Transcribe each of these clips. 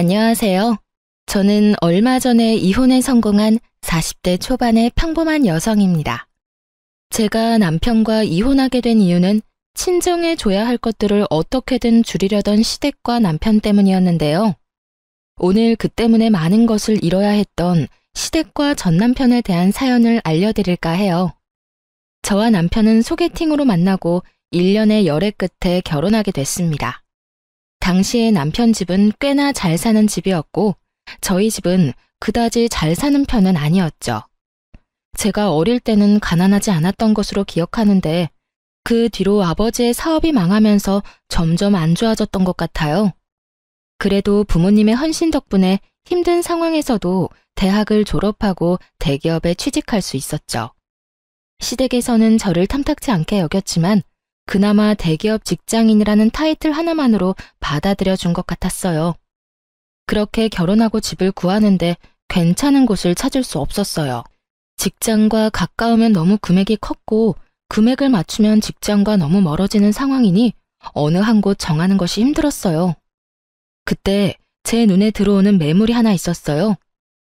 안녕하세요. 저는 얼마 전에 이혼에 성공한 40대 초반의 평범한 여성입니다. 제가 남편과 이혼하게 된 이유는 친정에 줘야 할 것들을 어떻게든 줄이려던 시댁과 남편 때문이었는데요. 오늘 그 때문에 많은 것을 잃어야 했던 시댁과 전 남편에 대한 사연을 알려드릴까 해요. 저와 남편은 소개팅으로 만나고 1년의 열애 끝에 결혼하게 됐습니다. 당시에 남편 집은 꽤나 잘 사는 집이었고 저희 집은 그다지 잘 사는 편은 아니었죠. 제가 어릴 때는 가난하지 않았던 것으로 기억하는데 그 뒤로 아버지의 사업이 망하면서 점점 안 좋아졌던 것 같아요. 그래도 부모님의 헌신 덕분에 힘든 상황에서도 대학을 졸업하고 대기업에 취직할 수 있었죠. 시댁에서는 저를 탐탁지 않게 여겼지만 그나마 대기업 직장인이라는 타이틀 하나만으로 받아들여 준 것 같았어요. 그렇게 결혼하고 집을 구하는데 괜찮은 곳을 찾을 수 없었어요. 직장과 가까우면 너무 금액이 컸고 금액을 맞추면 직장과 너무 멀어지는 상황이니 어느 한 곳 정하는 것이 힘들었어요. 그때 제 눈에 들어오는 매물이 하나 있었어요.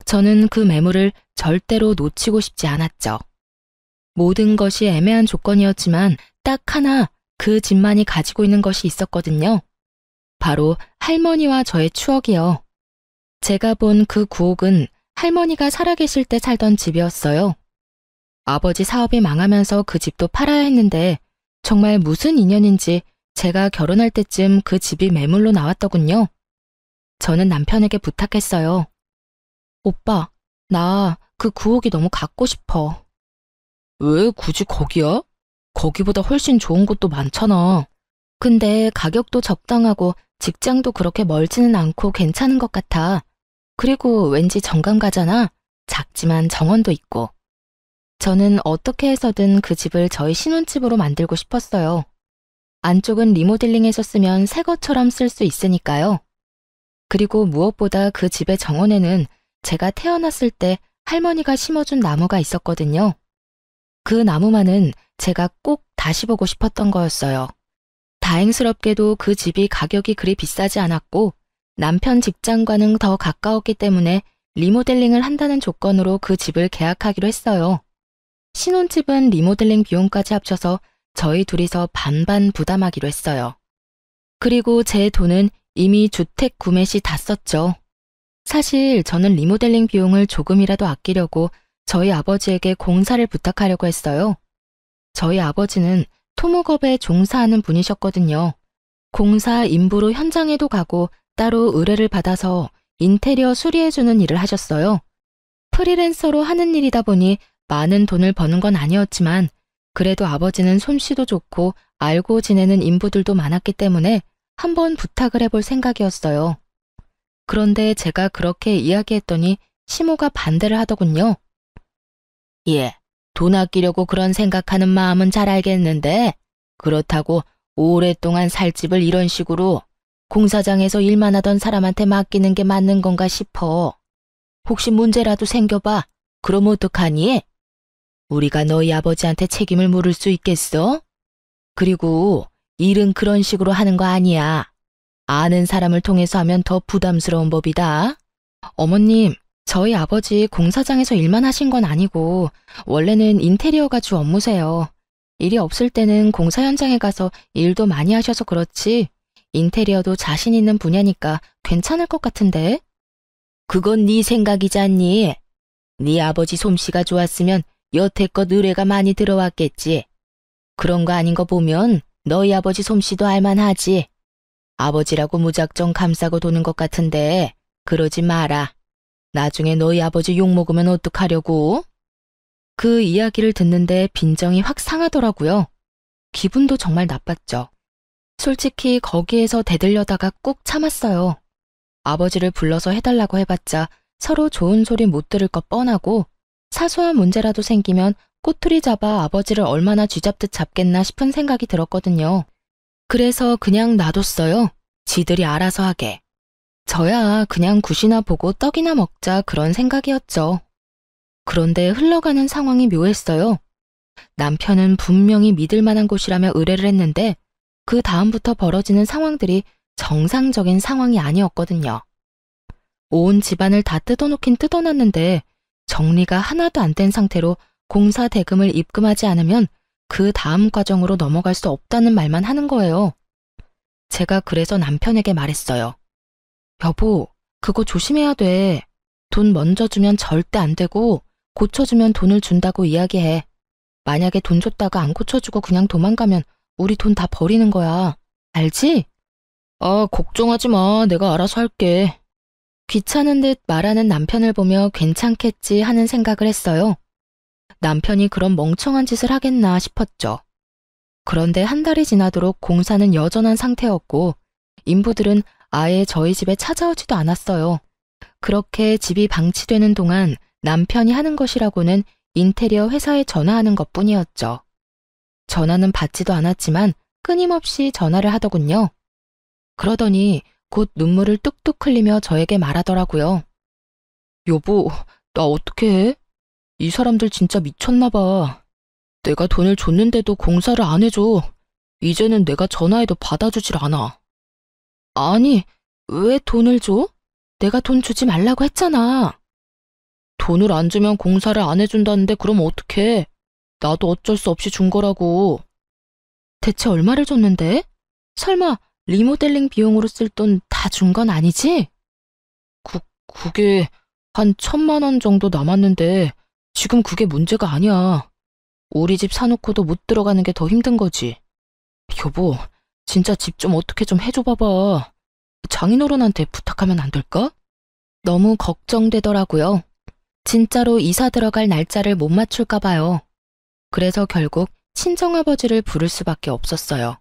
저는 그 매물을 절대로 놓치고 싶지 않았죠. 모든 것이 애매한 조건이었지만 딱 하나 그 집만이 가지고 있는 것이 있었거든요. 바로 할머니와 저의 추억이요. 제가 본 그 구옥은 할머니가 살아계실 때 살던 집이었어요. 아버지 사업이 망하면서 그 집도 팔아야 했는데 정말 무슨 인연인지 제가 결혼할 때쯤 그 집이 매물로 나왔더군요. 저는 남편에게 부탁했어요. 오빠, 나 그 구옥이 너무 갖고 싶어. 왜 굳이 거기야? 거기보다 훨씬 좋은 곳도 많잖아. 근데 가격도 적당하고 직장도 그렇게 멀지는 않고 괜찮은 것 같아. 그리고 왠지 정감 가잖아. 작지만 정원도 있고. 저는 어떻게 해서든 그 집을 저희 신혼집으로 만들고 싶었어요. 안쪽은 리모델링해서 쓰면 새 것처럼 쓸 수 있으니까요. 그리고 무엇보다 그 집의 정원에는 제가 태어났을 때 할머니가 심어준 나무가 있었거든요. 그 나무만은 제가 꼭 다시 보고 싶었던 거였어요. 다행스럽게도 그 집이 가격이 그리 비싸지 않았고 남편 직장과는 더 가까웠기 때문에 리모델링을 한다는 조건으로 그 집을 계약하기로 했어요. 신혼집은 리모델링 비용까지 합쳐서 저희 둘이서 반반 부담하기로 했어요. 그리고 제 돈은 이미 주택 구매 시 다 썼죠. 사실 저는 리모델링 비용을 조금이라도 아끼려고 저희 아버지에게 공사를 부탁하려고 했어요. 저희 아버지는 토목업에 종사하는 분이셨거든요. 공사 인부로 현장에도 가고 따로 의뢰를 받아서 인테리어 수리해주는 일을 하셨어요. 프리랜서로 하는 일이다 보니 많은 돈을 버는 건 아니었지만 그래도 아버지는 솜씨도 좋고 알고 지내는 인부들도 많았기 때문에 한번 부탁을 해볼 생각이었어요. 그런데 제가 그렇게 이야기했더니 시모가 반대를 하더군요. 예, 돈 아끼려고 그런 생각하는 마음은 잘 알겠는데 그렇다고 오랫동안 살 집을 이런 식으로 공사장에서 일만 하던 사람한테 맡기는 게 맞는 건가 싶어. 혹시 문제라도 생겨봐. 그럼 어떡하니? 우리가 너희 아버지한테 책임을 물을 수 있겠어? 그리고 일은 그런 식으로 하는 거 아니야. 아는 사람을 통해서 하면 더 부담스러운 법이다. 어머님, 저희 아버지 공사장에서 일만 하신 건 아니고 원래는 인테리어가 주 업무세요. 일이 없을 때는 공사 현장에 가서 일도 많이 하셔서 그렇지 인테리어도 자신 있는 분야니까 괜찮을 것 같은데? 그건 네 생각이잖니. 네 아버지 솜씨가 좋았으면 여태껏 의뢰가 많이 들어왔겠지. 그런 거 아닌 거 보면 너희 아버지 솜씨도 알만하지. 아버지라고 무작정 감싸고 도는 것 같은데 그러지 마라. 나중에 너희 아버지 욕먹으면 어떡하려고? 그 이야기를 듣는데 빈정이 확 상하더라고요. 기분도 정말 나빴죠. 솔직히 거기에서 대들려다가 꾹 참았어요. 아버지를 불러서 해달라고 해봤자 서로 좋은 소리 못 들을 것 뻔하고 사소한 문제라도 생기면 꼬투리 잡아 아버지를 얼마나 쥐잡듯 잡겠나 싶은 생각이 들었거든요. 그래서 그냥 놔뒀어요. 지들이 알아서 하게. 저야 그냥 굿이나 보고 떡이나 먹자 그런 생각이었죠. 그런데 흘러가는 상황이 묘했어요. 남편은 분명히 믿을 만한 곳이라며 의뢰를 했는데 그 다음부터 벌어지는 상황들이 정상적인 상황이 아니었거든요. 온 집안을 다 뜯어놓긴 뜯어놨는데 정리가 하나도 안 된 상태로 공사 대금을 입금하지 않으면 그 다음 과정으로 넘어갈 수 없다는 말만 하는 거예요. 제가 그래서 남편에게 말했어요. 여보, 그거 조심해야 돼. 돈 먼저 주면 절대 안 되고 고쳐주면 돈을 준다고 이야기해. 만약에 돈 줬다가 안 고쳐주고 그냥 도망가면 우리 돈 다 버리는 거야. 알지? 아, 걱정하지 마. 내가 알아서 할게. 귀찮은 듯 말하는 남편을 보며 괜찮겠지 하는 생각을 했어요. 남편이 그런 멍청한 짓을 하겠나 싶었죠. 그런데 한 달이 지나도록 공사는 여전한 상태였고 인부들은 아예 저희 집에 찾아오지도 않았어요. 그렇게 집이 방치되는 동안 남편이 하는 것이라고는 인테리어 회사에 전화하는 것뿐이었죠. 전화는 받지도 않았지만 끊임없이 전화를 하더군요. 그러더니 곧 눈물을 뚝뚝 흘리며 저에게 말하더라고요. 여보, 나 어떡해? 이 사람들 진짜 미쳤나 봐. 내가 돈을 줬는데도 공사를 안 해줘. 이제는 내가 전화해도 받아주질 않아. 아니, 왜 돈을 줘? 내가 돈 주지 말라고 했잖아. 돈을 안 주면 공사를 안 해준다는데 그럼 어떡해? 나도 어쩔 수 없이 준 거라고. 대체 얼마를 줬는데? 설마 리모델링 비용으로 쓸 돈 다 준 건 아니지? 그게 한 1,000만 원 정도 남았는데 지금 그게 문제가 아니야. 우리 집 사놓고도 못 들어가는 게 더 힘든 거지. 여보, 진짜 집 좀 어떻게 좀 해줘 봐봐. 장인어른한테 부탁하면 안 될까? 너무 걱정되더라고요. 진짜로 이사 들어갈 날짜를 못 맞출까 봐요. 그래서 결국 친정아버지를 부를 수밖에 없었어요.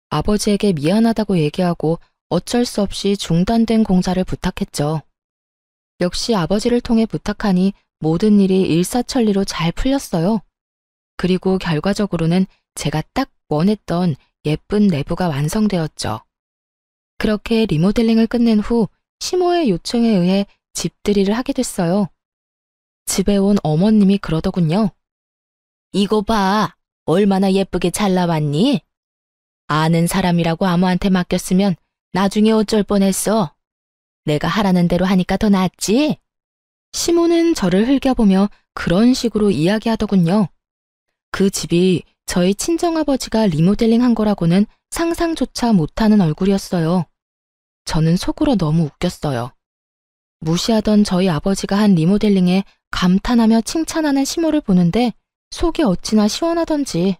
아버지에게 미안하다고 얘기하고 어쩔 수 없이 중단된 공사를 부탁했죠. 역시 아버지를 통해 부탁하니 모든 일이 일사천리로 잘 풀렸어요. 그리고 결과적으로는 제가 딱 원했던 예쁜 내부가 완성되었죠. 그렇게 리모델링을 끝낸 후 시모의 요청에 의해 집들이를 하게 됐어요. 집에 온 어머님이 그러더군요. 이거 봐, 얼마나 예쁘게 잘 나왔니? 아는 사람이라고 아무한테 맡겼으면 나중에 어쩔 뻔했어. 내가 하라는 대로 하니까 더 낫지? 시모는 저를 흘겨보며 그런 식으로 이야기하더군요. 그 집이 저희 친정아버지가 리모델링 한 거라고는 상상조차 못하는 얼굴이었어요. 저는 속으로 너무 웃겼어요. 무시하던 저희 아버지가 한 리모델링에 감탄하며 칭찬하는 시모를 보는데 속이 어찌나 시원하던지.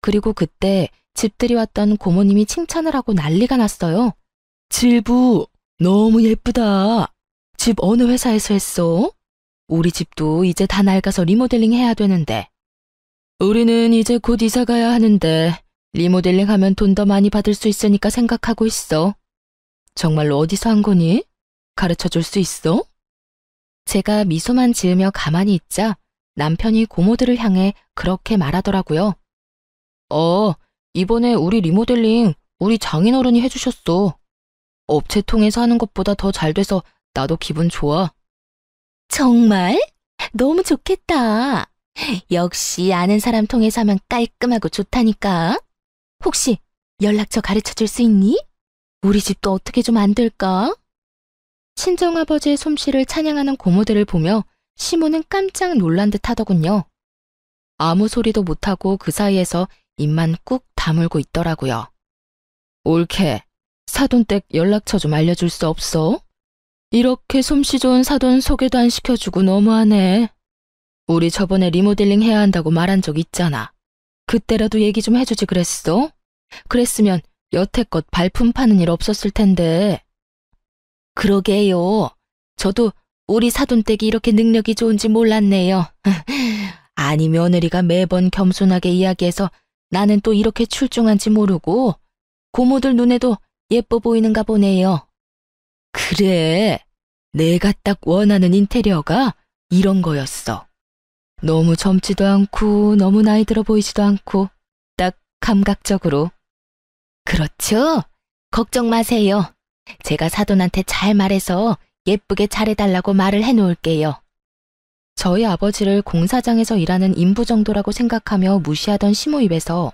그리고 그때 집들이 왔던 고모님이 칭찬을 하고 난리가 났어요. 질부, 너무 예쁘다. 집 어느 회사에서 했어? 우리 집도 이제 다 낡아서 리모델링 해야 되는데. 우리는 이제 곧 이사 가야 하는데 리모델링 하면 돈 더 많이 받을 수 있으니까 생각하고 있어. 정말로 어디서 한 거니? 가르쳐 줄 수 있어? 제가 미소만 지으며 가만히 있자 남편이 고모들을 향해 그렇게 말하더라고요. 이번에 우리 리모델링 우리 장인어른이 해주셨어. 업체 통해서 하는 것보다 더 잘 돼서 나도 기분 좋아. 정말? 너무 좋겠다. 역시 아는 사람 통해서 하면 깔끔하고 좋다니까. 혹시 연락처 가르쳐 줄 수 있니? 우리 집도 어떻게 좀 안 될까? 친정아버지의 솜씨를 찬양하는 고모들을 보며 시모는 깜짝 놀란 듯 하더군요. 아무 소리도 못하고 그 사이에서 입만 꾹 다물고 있더라고요. 옳게, 사돈댁 연락처 좀 알려줄 수 없어? 이렇게 솜씨 좋은 사돈 소개도 안 시켜주고 너무하네. 우리 저번에 리모델링 해야 한다고 말한 적 있잖아. 그때라도 얘기 좀 해주지 그랬어? 그랬으면 여태껏 발품 파는 일 없었을 텐데. 그러게요. 저도 우리 사돈댁이 이렇게 능력이 좋은지 몰랐네요. 아니 며느리가 매번 겸손하게 이야기해서 나는 또 이렇게 출중한지 모르고 고모들 눈에도 예뻐 보이는가 보네요. 그래, 내가 딱 원하는 인테리어가 이런 거였어. 너무 젊지도 않고 너무 나이 들어 보이지도 않고 딱 감각적으로. 그렇죠? 걱정 마세요. 제가 사돈한테 잘 말해서 예쁘게 잘해달라고 말을 해놓을게요. 저희 아버지를 공사장에서 일하는 인부 정도라고 생각하며 무시하던 시모 입에서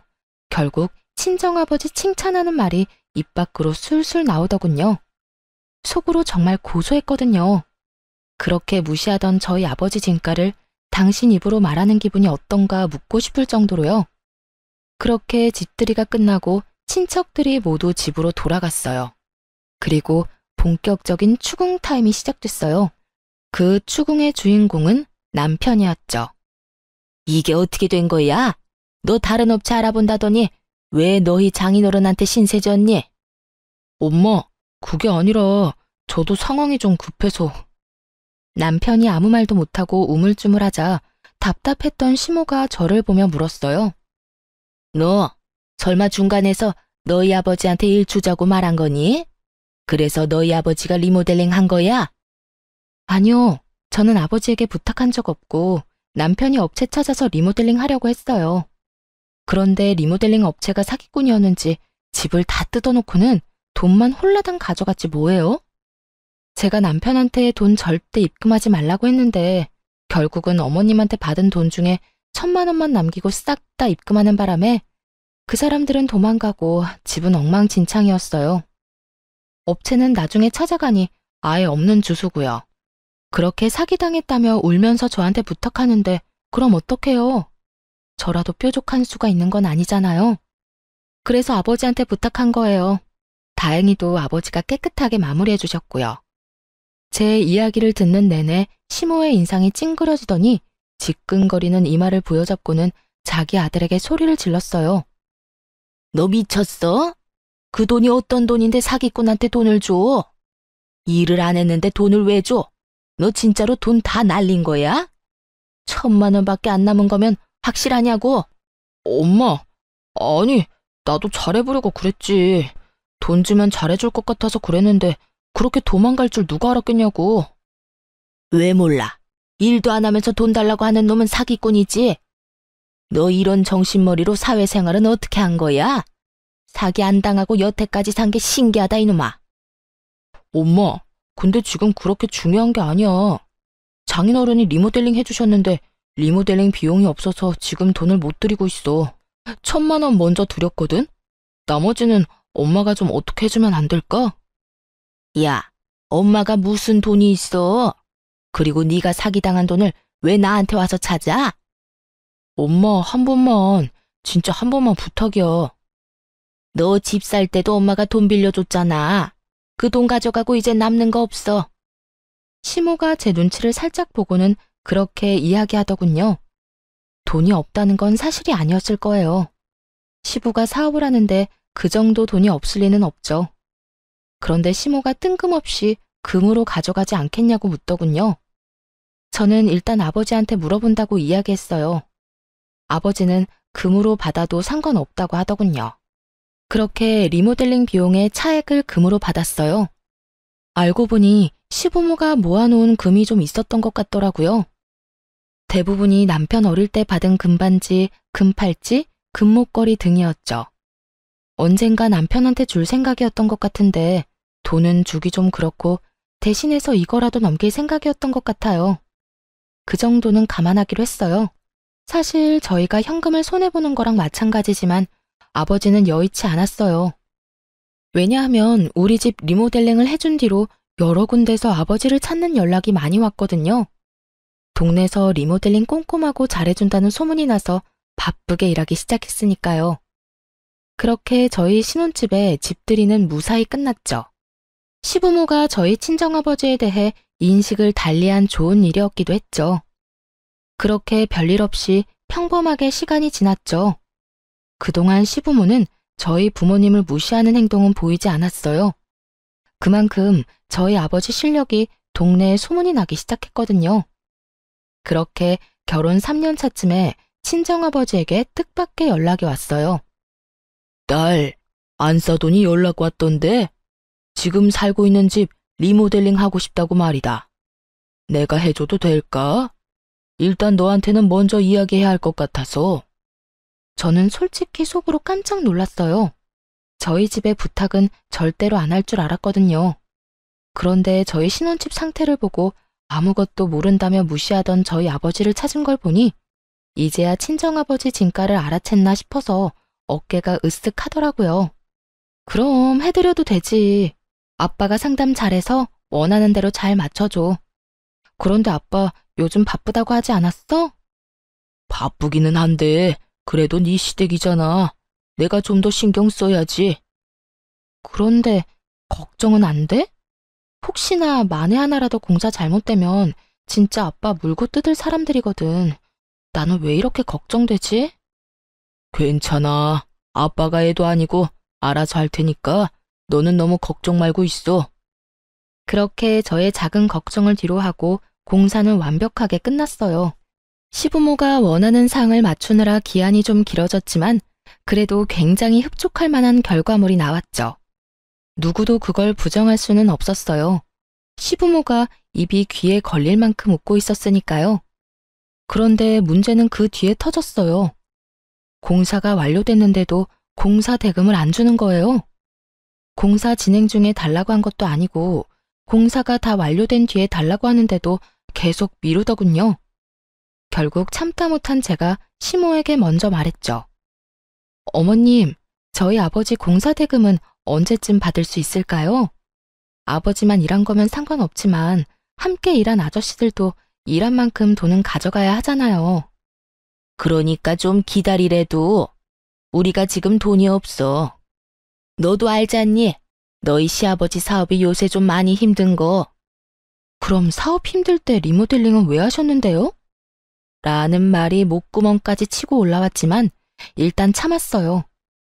결국 친정아버지 칭찬하는 말이 입 밖으로 술술 나오더군요. 속으로 정말 고소했거든요. 그렇게 무시하던 저희 아버지 진가를 당신 입으로 말하는 기분이 어떤가 묻고 싶을 정도로요. 그렇게 집들이가 끝나고 친척들이 모두 집으로 돌아갔어요. 그리고 본격적인 추궁 타임이 시작됐어요. 그 추궁의 주인공은 남편이었죠. 이게 어떻게 된 거야? 너 다른 업체 알아본다더니 왜 너희 장인어른한테 신세 졌니? 엄마, 그게 아니라 저도 상황이 좀 급해서. 남편이 아무 말도 못하고 우물쭈물하자 답답했던 시모가 저를 보며 물었어요. 너 설마 중간에서 너희 아버지한테 일 주자고 말한 거니? 그래서 너희 아버지가 리모델링 한 거야? 아니요. 저는 아버지에게 부탁한 적 없고 남편이 업체 찾아서 리모델링 하려고 했어요. 그런데 리모델링 업체가 사기꾼이었는지 집을 다 뜯어놓고는 돈만 홀라당 가져갔지 뭐예요? 제가 남편한테 돈 절대 입금하지 말라고 했는데 결국은 어머님한테 받은 돈 중에 1,000만 원만 남기고 싹 다 입금하는 바람에 그 사람들은 도망가고 집은 엉망진창이었어요. 업체는 나중에 찾아가니 아예 없는 주소고요. 그렇게 사기당했다며 울면서 저한테 부탁하는데 그럼 어떡해요? 저라도 뾰족한 수가 있는 건 아니잖아요. 그래서 아버지한테 부탁한 거예요. 다행히도 아버지가 깨끗하게 마무리해 주셨고요. 제 이야기를 듣는 내내 시모의 인상이 찡그려지더니 지끈거리는 이마를 부여잡고는 자기 아들에게 소리를 질렀어요. 너 미쳤어? 그 돈이 어떤 돈인데 사기꾼한테 돈을 줘? 일을 안 했는데 돈을 왜 줘? 너 진짜로 돈 다 날린 거야? 1,000만 원밖에 안 남은 거면 확실하냐고? 엄마, 아니, 나도 잘해보려고 그랬지. 돈 주면 잘해줄 것 같아서 그랬는데 그렇게 도망갈 줄 누가 알았겠냐고. 왜 몰라? 일도 안 하면서 돈 달라고 하는 놈은 사기꾼이지. 너 이런 정신머리로 사회생활은 어떻게 한 거야? 사기 안 당하고 여태까지 산 게 신기하다 이놈아. 엄마, 근데 지금 그렇게 중요한 게 아니야. 장인어른이 리모델링 해주셨는데 리모델링 비용이 없어서 지금 돈을 못 드리고 있어. 1,000만 원 먼저 드렸거든? 나머지는 엄마가 좀 어떻게 해주면 안 될까? 야, 엄마가 무슨 돈이 있어? 그리고 네가 사기당한 돈을 왜 나한테 와서 찾아? 엄마, 한 번만, 진짜 한 번만 부탁이야. 너 집 살 때도 엄마가 돈 빌려줬잖아. 그 돈 가져가고 이제 남는 거 없어. 시모가 제 눈치를 살짝 보고는 그렇게 이야기하더군요. 돈이 없다는 건 사실이 아니었을 거예요. 시부가 사업을 하는데 그 정도 돈이 없을 리는 없죠. 그런데 시모가 뜬금없이 금으로 가져가지 않겠냐고 묻더군요. 저는 일단 아버지한테 물어본다고 이야기했어요. 아버지는 금으로 받아도 상관없다고 하더군요. 그렇게 리모델링 비용의 차액을 금으로 받았어요. 알고 보니 시부모가 모아놓은 금이 좀 있었던 것 같더라고요. 대부분이 남편 어릴 때 받은 금반지, 금팔찌, 금목걸이 등이었죠. 언젠가 남편한테 줄 생각이었던 것 같은데 돈은 주기 좀 그렇고 대신해서 이거라도 넘길 생각이었던 것 같아요. 그 정도는 감안하기로 했어요. 사실 저희가 현금을 손해보는 거랑 마찬가지지만 아버지는 여의치 않았어요. 왜냐하면 우리 집 리모델링을 해준 뒤로 여러 군데서 아버지를 찾는 연락이 많이 왔거든요. 동네에서 리모델링 꼼꼼하고 잘해준다는 소문이 나서 바쁘게 일하기 시작했으니까요. 그렇게 저희 신혼집에 집들이는 무사히 끝났죠. 시부모가 저희 친정아버지에 대해 인식을 달리한 좋은 일이었기도 했죠. 그렇게 별일 없이 평범하게 시간이 지났죠. 그동안 시부모는 저희 부모님을 무시하는 행동은 보이지 않았어요. 그만큼 저희 아버지 실력이 동네에 소문이 나기 시작했거든요. 그렇게 결혼 3년 차쯤에 친정아버지에게 뜻밖의 연락이 왔어요. 딸, 안사돈이 연락 왔던데 지금 살고 있는 집 리모델링 하고 싶다고 말이다. 내가 해줘도 될까? 일단 너한테는 먼저 이야기해야 할 것 같아서. 저는 솔직히 속으로 깜짝 놀랐어요. 저희 집의 부탁은 절대로 안 할 줄 알았거든요. 그런데 저희 신혼집 상태를 보고 아무것도 모른다며 무시하던 저희 아버지를 찾은 걸 보니 이제야 친정아버지 진가를 알아챘나 싶어서 어깨가 으쓱하더라고요. 그럼 해드려도 되지. 아빠가 상담 잘해서 원하는 대로 잘 맞춰줘. 그런데 아빠 요즘 바쁘다고 하지 않았어? 바쁘기는 한데 그래도 네 시댁이잖아. 내가 좀 더 신경 써야지. 그런데 걱정은 안 돼? 혹시나 만에 하나라도 공사 잘못되면 진짜 아빠 물고 뜯을 사람들이거든. 나는 왜 이렇게 걱정되지? 괜찮아. 아빠가 애도 아니고 알아서 할 테니까 너는 너무 걱정 말고 있어. 그렇게 저의 작은 걱정을 뒤로하고 공사는 완벽하게 끝났어요. 시부모가 원하는 상을 맞추느라 기한이 좀 길어졌지만 그래도 굉장히 흡족할 만한 결과물이 나왔죠. 누구도 그걸 부정할 수는 없었어요. 시부모가 입이 귀에 걸릴 만큼 웃고 있었으니까요. 그런데 문제는 그 뒤에 터졌어요. 공사가 완료됐는데도 공사 대금을 안 주는 거예요. 공사 진행 중에 달라고 한 것도 아니고 공사가 다 완료된 뒤에 달라고 하는데도 계속 미루더군요. 결국 참다 못한 제가 시모에게 먼저 말했죠. 어머님, 저희 아버지 공사 대금은 언제쯤 받을 수 있을까요? 아버지만 일한 거면 상관없지만 함께 일한 아저씨들도 일한 만큼 돈은 가져가야 하잖아요. 그러니까 좀 기다리래도. 우리가 지금 돈이 없어. 너도 알잖니? 너희 시아버지 사업이 요새 좀 많이 힘든 거. 그럼 사업 힘들 때 리모델링은 왜 하셨는데요? 라는 말이 목구멍까지 치고 올라왔지만 일단 참았어요.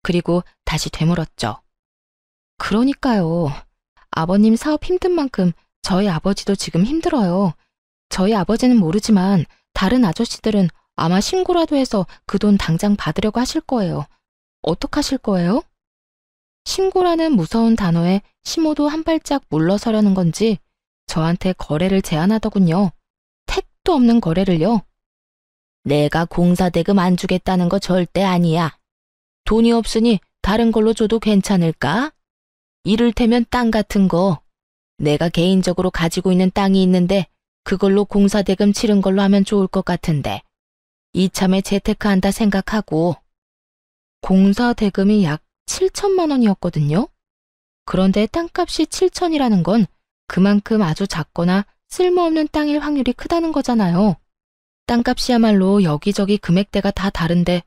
그리고 다시 되물었죠. 그러니까요. 아버님 사업 힘든 만큼 저희 아버지도 지금 힘들어요. 저희 아버지는 모르지만 다른 아저씨들은 아마 신고라도 해서 그 돈 당장 받으려고 하실 거예요. 어떡하실 거예요? 신고라는 무서운 단어에 시모도 한 발짝 물러서려는 건지 저한테 거래를 제안하더군요. 택도 없는 거래를요. 내가 공사대금 안 주겠다는 거 절대 아니야. 돈이 없으니 다른 걸로 줘도 괜찮을까? 이를테면 땅 같은 거. 내가 개인적으로 가지고 있는 땅이 있는데 그걸로 공사대금 치른 걸로 하면 좋을 것 같은데. 이참에 재테크한다 생각하고. 공사대금이 약 7천만 원이었거든요. 그런데 땅값이 7천이라는 건 그만큼 아주 작거나 쓸모없는 땅일 확률이 크다는 거잖아요. 땅값이야말로 여기저기 금액대가 다 다른데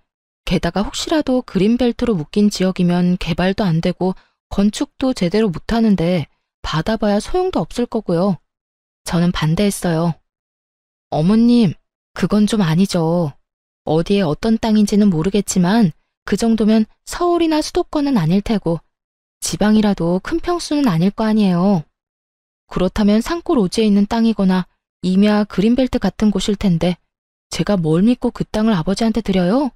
게다가 혹시라도 그린벨트로 묶인 지역이면 개발도 안 되고 건축도 제대로 못하는데 받아봐야 소용도 없을 거고요. 저는 반대했어요. 어머님, 그건 좀 아니죠. 어디에 어떤 땅인지는 모르겠지만 그 정도면 서울이나 수도권은 아닐 테고 지방이라도 큰 평수는 아닐 거 아니에요. 그렇다면 산골 오지에 있는 땅이거나 임야 그린벨트 같은 곳일 텐데 제가 뭘 믿고 그 땅을 아버지한테 드려요?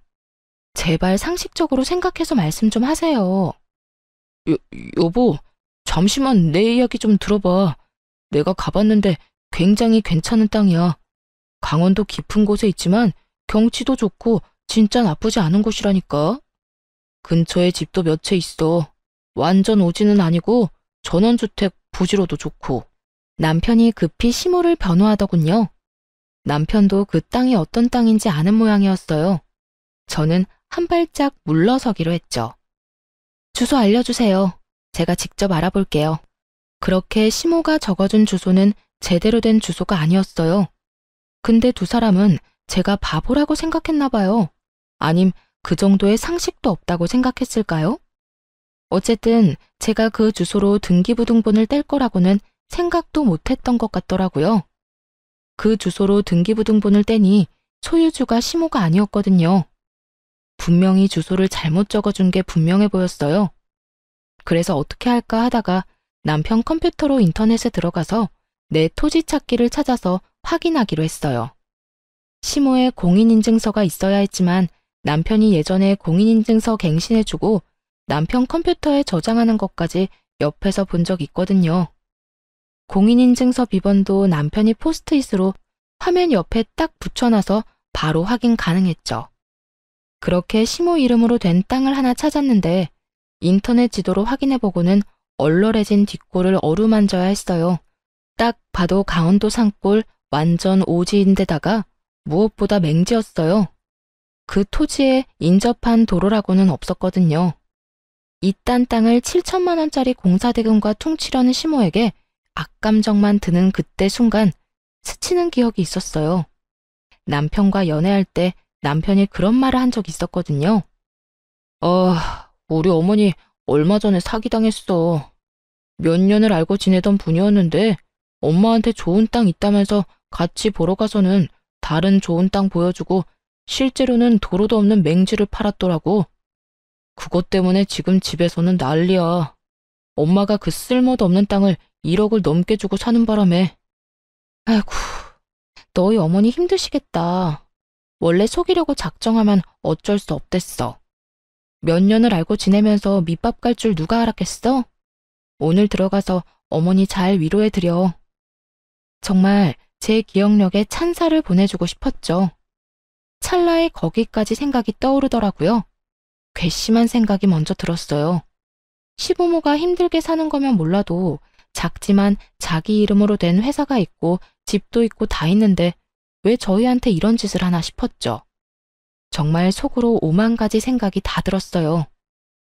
제발 상식적으로 생각해서 말씀 좀 하세요. 여보, 잠시만 내 이야기 좀 들어봐. 내가 가봤는데 굉장히 괜찮은 땅이야. 강원도 깊은 곳에 있지만 경치도 좋고 진짜 나쁘지 않은 곳이라니까. 근처에 집도 몇 채 있어. 완전 오지는 아니고 전원주택 부지로도 좋고. 남편이 급히 시모를 변호하더군요. 남편도 그 땅이 어떤 땅인지 아는 모양이었어요. 저는 한 발짝 물러서기로 했죠. 주소 알려주세요. 제가 직접 알아볼게요. 그렇게 시모가 적어준 주소는 제대로 된 주소가 아니었어요. 근데 두 사람은 제가 바보라고 생각했나 봐요. 아님 그 정도의 상식도 없다고 생각했을까요? 어쨌든 제가 그 주소로 등기부등본을 뗄 거라고는 생각도 못했던 것 같더라고요. 그 주소로 등기부등본을 떼니 소유주가 시모가 아니었거든요. 분명히 주소를 잘못 적어준 게 분명해 보였어요. 그래서 어떻게 할까 하다가 남편 컴퓨터로 인터넷에 들어가서 내 토지 찾기를 찾아서 확인하기로 했어요. 시모에 공인인증서가 있어야 했지만 남편이 예전에 공인인증서 갱신해주고 남편 컴퓨터에 저장하는 것까지 옆에서 본 적 있거든요. 공인인증서 비번도 남편이 포스트잇으로 화면 옆에 딱 붙여놔서 바로 확인 가능했죠. 그렇게 시모 이름으로 된 땅을 하나 찾았는데 인터넷 지도로 확인해보고는 얼얼해진 뒷골을 어루만져야 했어요. 딱 봐도 강원도 산골 완전 오지인데다가 무엇보다 맹지였어요. 그 토지에 인접한 도로라고는 없었거든요. 이딴 땅을 7천만 원짜리 공사대금과 퉁치려는 시모에게 악감정만 드는 그때 순간 스치는 기억이 있었어요. 남편과 연애할 때 남편이 그런 말을 한 적이 있었거든요. 우리 어머니 얼마 전에 사기당했어. 몇 년을 알고 지내던 분이었는데 엄마한테 좋은 땅 있다면서 같이 보러 가서는 다른 좋은 땅 보여주고 실제로는 도로도 없는 맹지를 팔았더라고. 그것 때문에 지금 집에서는 난리야. 엄마가 그 쓸모도 없는 땅을 1억을 넘게 주고 사는 바람에. 아이고, 너희 어머니 힘드시겠다. 원래 속이려고 작정하면 어쩔 수 없댔어. 몇 년을 알고 지내면서 밑밥 갈 줄 누가 알았겠어? 오늘 들어가서 어머니 잘 위로해드려. 정말 제 기억력에 찬사를 보내주고 싶었죠. 찰나에 거기까지 생각이 떠오르더라고요. 괘씸한 생각이 먼저 들었어요. 시부모가 힘들게 사는 거면 몰라도 작지만 자기 이름으로 된 회사가 있고 집도 있고 다 있는데 왜 저희한테 이런 짓을 하나 싶었죠. 정말 속으로 5만 가지 생각이 다 들었어요.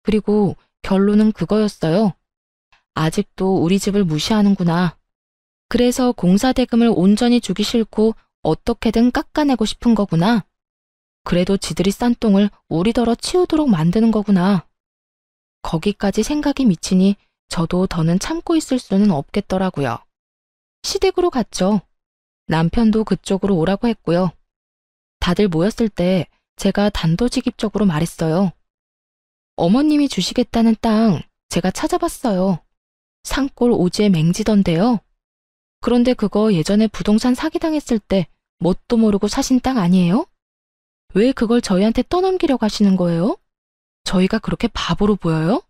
그리고 결론은 그거였어요. 아직도 우리 집을 무시하는구나. 그래서 공사대금을 온전히 주기 싫고 어떻게든 깎아내고 싶은 거구나. 그래도 지들이 싼 똥을 우리더러 치우도록 만드는 거구나. 거기까지 생각이 미치니 저도 더는 참고 있을 수는 없겠더라고요. 시댁으로 갔죠. 남편도 그쪽으로 오라고 했고요. 다들 모였을 때 제가 단도직입적으로 말했어요. 어머님이 주시겠다는 땅 제가 찾아봤어요. 산골 오지에 맹지던데요. 그런데 그거 예전에 부동산 사기당했을 때 뭣도 모르고 사신 땅 아니에요? 왜 그걸 저희한테 떠넘기려고 하시는 거예요? 저희가 그렇게 바보로 보여요?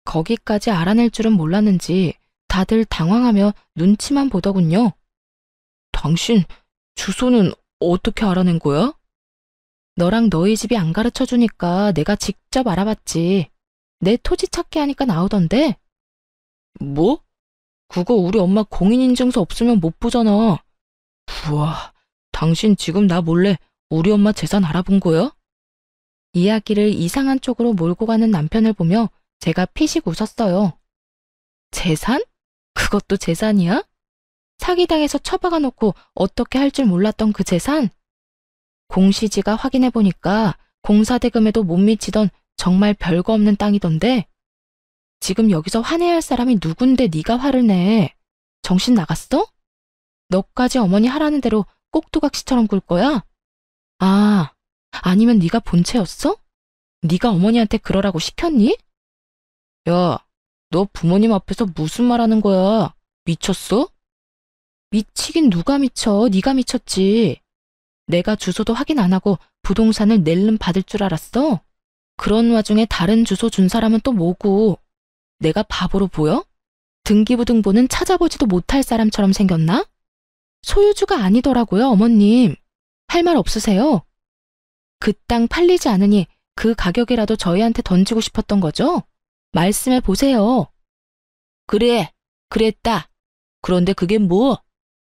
거기까지 알아낼 줄은 몰랐는지 다들 당황하며 눈치만 보더군요. 당신 주소는 어떻게 알아낸 거야? 너랑 너희 집이 안 가르쳐 주니까 내가 직접 알아봤지. 내 토지 찾기 하니까 나오던데. 뭐? 그거 우리 엄마 공인인증서 없으면 못 보잖아. 우와, 당신 지금 나 몰래 우리 엄마 재산 알아본 거야? 이야기를 이상한 쪽으로 몰고 가는 남편을 보며 제가 피식 웃었어요. 재산? 그것도 재산이야? 사기당해서 처박아 놓고 어떻게 할 줄 몰랐던 그 재산? 공시지가 확인해보니까 공사대금에도 못 미치던 정말 별거 없는 땅이던데. 지금 여기서 화내야 할 사람이 누군데 네가 화를 내. 정신 나갔어? 너까지 어머니 하라는 대로 꼭두각시처럼 굴 거야? 아, 아니면 네가 본체였어? 네가 어머니한테 그러라고 시켰니? 야, 너 부모님 앞에서 무슨 말 하는 거야? 미쳤어? 미치긴 누가 미쳐? 네가 미쳤지. 내가 주소도 확인 안 하고 부동산을 낼름 받을 줄 알았어? 그런 와중에 다른 주소 준 사람은 또 뭐고? 내가 바보로 보여? 등기부등본은 찾아보지도 못할 사람처럼 생겼나? 소유주가 아니더라고요, 어머님. 할 말 없으세요? 그 땅 팔리지 않으니 그 가격이라도 저희한테 던지고 싶었던 거죠? 말씀해 보세요. 그래, 그랬다. 그런데 그게 뭐?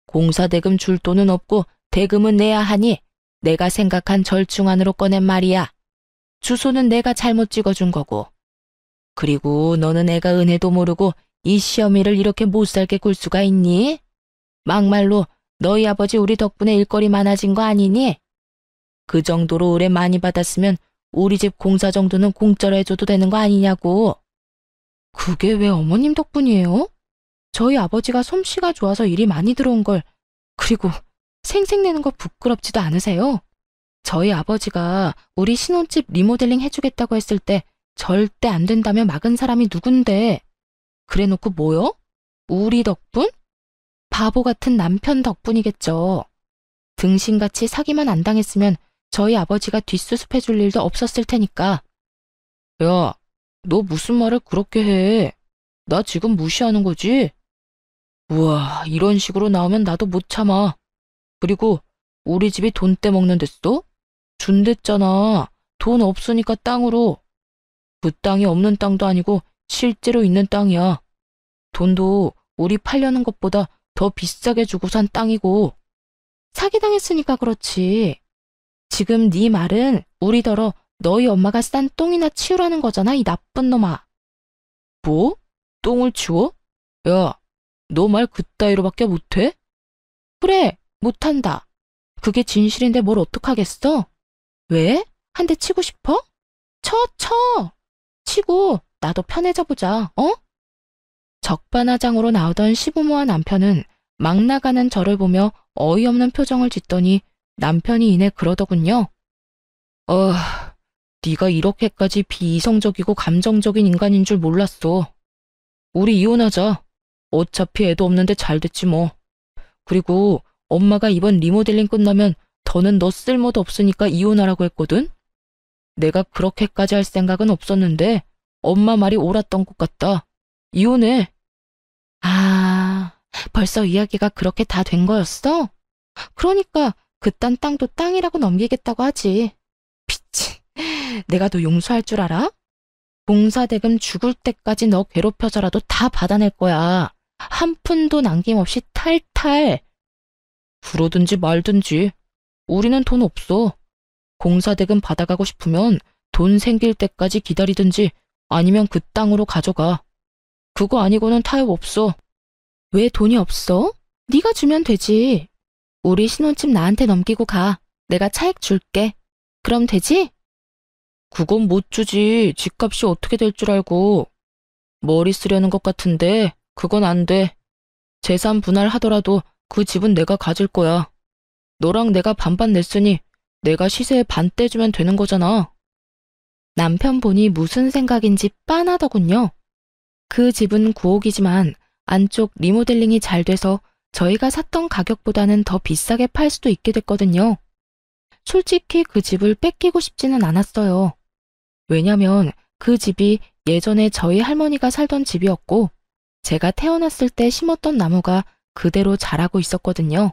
공사대금 줄 돈은 없고 대금은 내야 하니 내가 생각한 절충안으로 꺼낸 말이야. 주소는 내가 잘못 찍어준 거고. 그리고 너는 애가 은혜도 모르고 이 시어미를 이렇게 못살게 굴 수가 있니? 막말로 너희 아버지 우리 덕분에 일거리 많아진 거 아니니? 그 정도로 의뢰 많이 받았으면 우리 집 공사 정도는 공짜로 해줘도 되는 거 아니냐고. 그게 왜 어머님 덕분이에요? 저희 아버지가 솜씨가 좋아서 일이 많이 들어온 걸, 그리고 생색내는 거 부끄럽지도 않으세요? 저희 아버지가 우리 신혼집 리모델링 해주겠다고 했을 때 절대 안 된다며 막은 사람이 누군데. 그래놓고 뭐요? 우리 덕분? 바보 같은 남편 덕분이겠죠. 등신같이 사기만 안 당했으면 저희 아버지가 뒷수습해줄 일도 없었을 테니까. 야, 너 무슨 말을 그렇게 해? 나 지금 무시하는 거지? 우와, 이런 식으로 나오면 나도 못 참아. 그리고 우리 집이 돈 떼먹는 데어? 준댔잖아. 돈 없으니까 땅으로. 그 땅이 없는 땅도 아니고 실제로 있는 땅이야. 돈도 우리 팔려는 것보다 더 비싸게 주고 산 땅이고. 사기당했으니까 그렇지. 지금 네 말은 우리더러 너희 엄마가 싼 똥이나 치우라는 거잖아, 이 나쁜 놈아. 뭐? 똥을 치워? 야, 너 말 그따위로밖에 못해? 그래, 못한다. 그게 진실인데 뭘 어떡하겠어? 왜? 한 대 치고 싶어? 쳐! 치고 나도 편해져 보자, 어? 적반하장으로 나오던 시부모와 남편은 막 나가는 저를 보며 어이없는 표정을 짓더니 남편이 이내 그러더군요. 네가 이렇게까지 비이성적이고 감정적인 인간인 줄 몰랐어. 우리 이혼하자. 어차피 애도 없는데 잘 됐지 뭐. 그리고 엄마가 이번 리모델링 끝나면 더는 너 쓸모도 없으니까 이혼하라고 했거든? 내가 그렇게까지 할 생각은 없었는데 엄마 말이 옳았던 것 같다. 이혼해. 아, 벌써 이야기가 그렇게 다 된 거였어? 그러니까 그딴 땅도 땅이라고 넘기겠다고 하지. 피치, 내가 너 용서할 줄 알아? 공사대금 죽을 때까지 너 괴롭혀서라도 다 받아낼 거야. 한 푼도 남김없이 탈탈. 그러든지 말든지. 우리는 돈 없어. 공사대금 받아가고 싶으면 돈 생길 때까지 기다리든지 아니면 그 땅으로 가져가. 그거 아니고는 타협 없어. 왜 돈이 없어? 네가 주면 되지. 우리 신혼집 나한테 넘기고 가. 내가 차액 줄게. 그럼 되지? 그건 못 주지. 집값이 어떻게 될 줄 알고. 머리 쓰려는 것 같은데 그건 안 돼. 재산 분할하더라도 그 집은 내가 가질 거야. 너랑 내가 반반 냈으니 내가 시세에 반 떼주면 되는 거잖아. 남편분이 무슨 생각인지 빤하더군요. 그 집은 9억이지만 안쪽 리모델링이 잘 돼서 저희가 샀던 가격보다는 더 비싸게 팔 수도 있게 됐거든요. 솔직히 그 집을 뺏기고 싶지는 않았어요. 왜냐면 그 집이 예전에 저희 할머니가 살던 집이었고 제가 태어났을 때 심었던 나무가 그대로 자라고 있었거든요.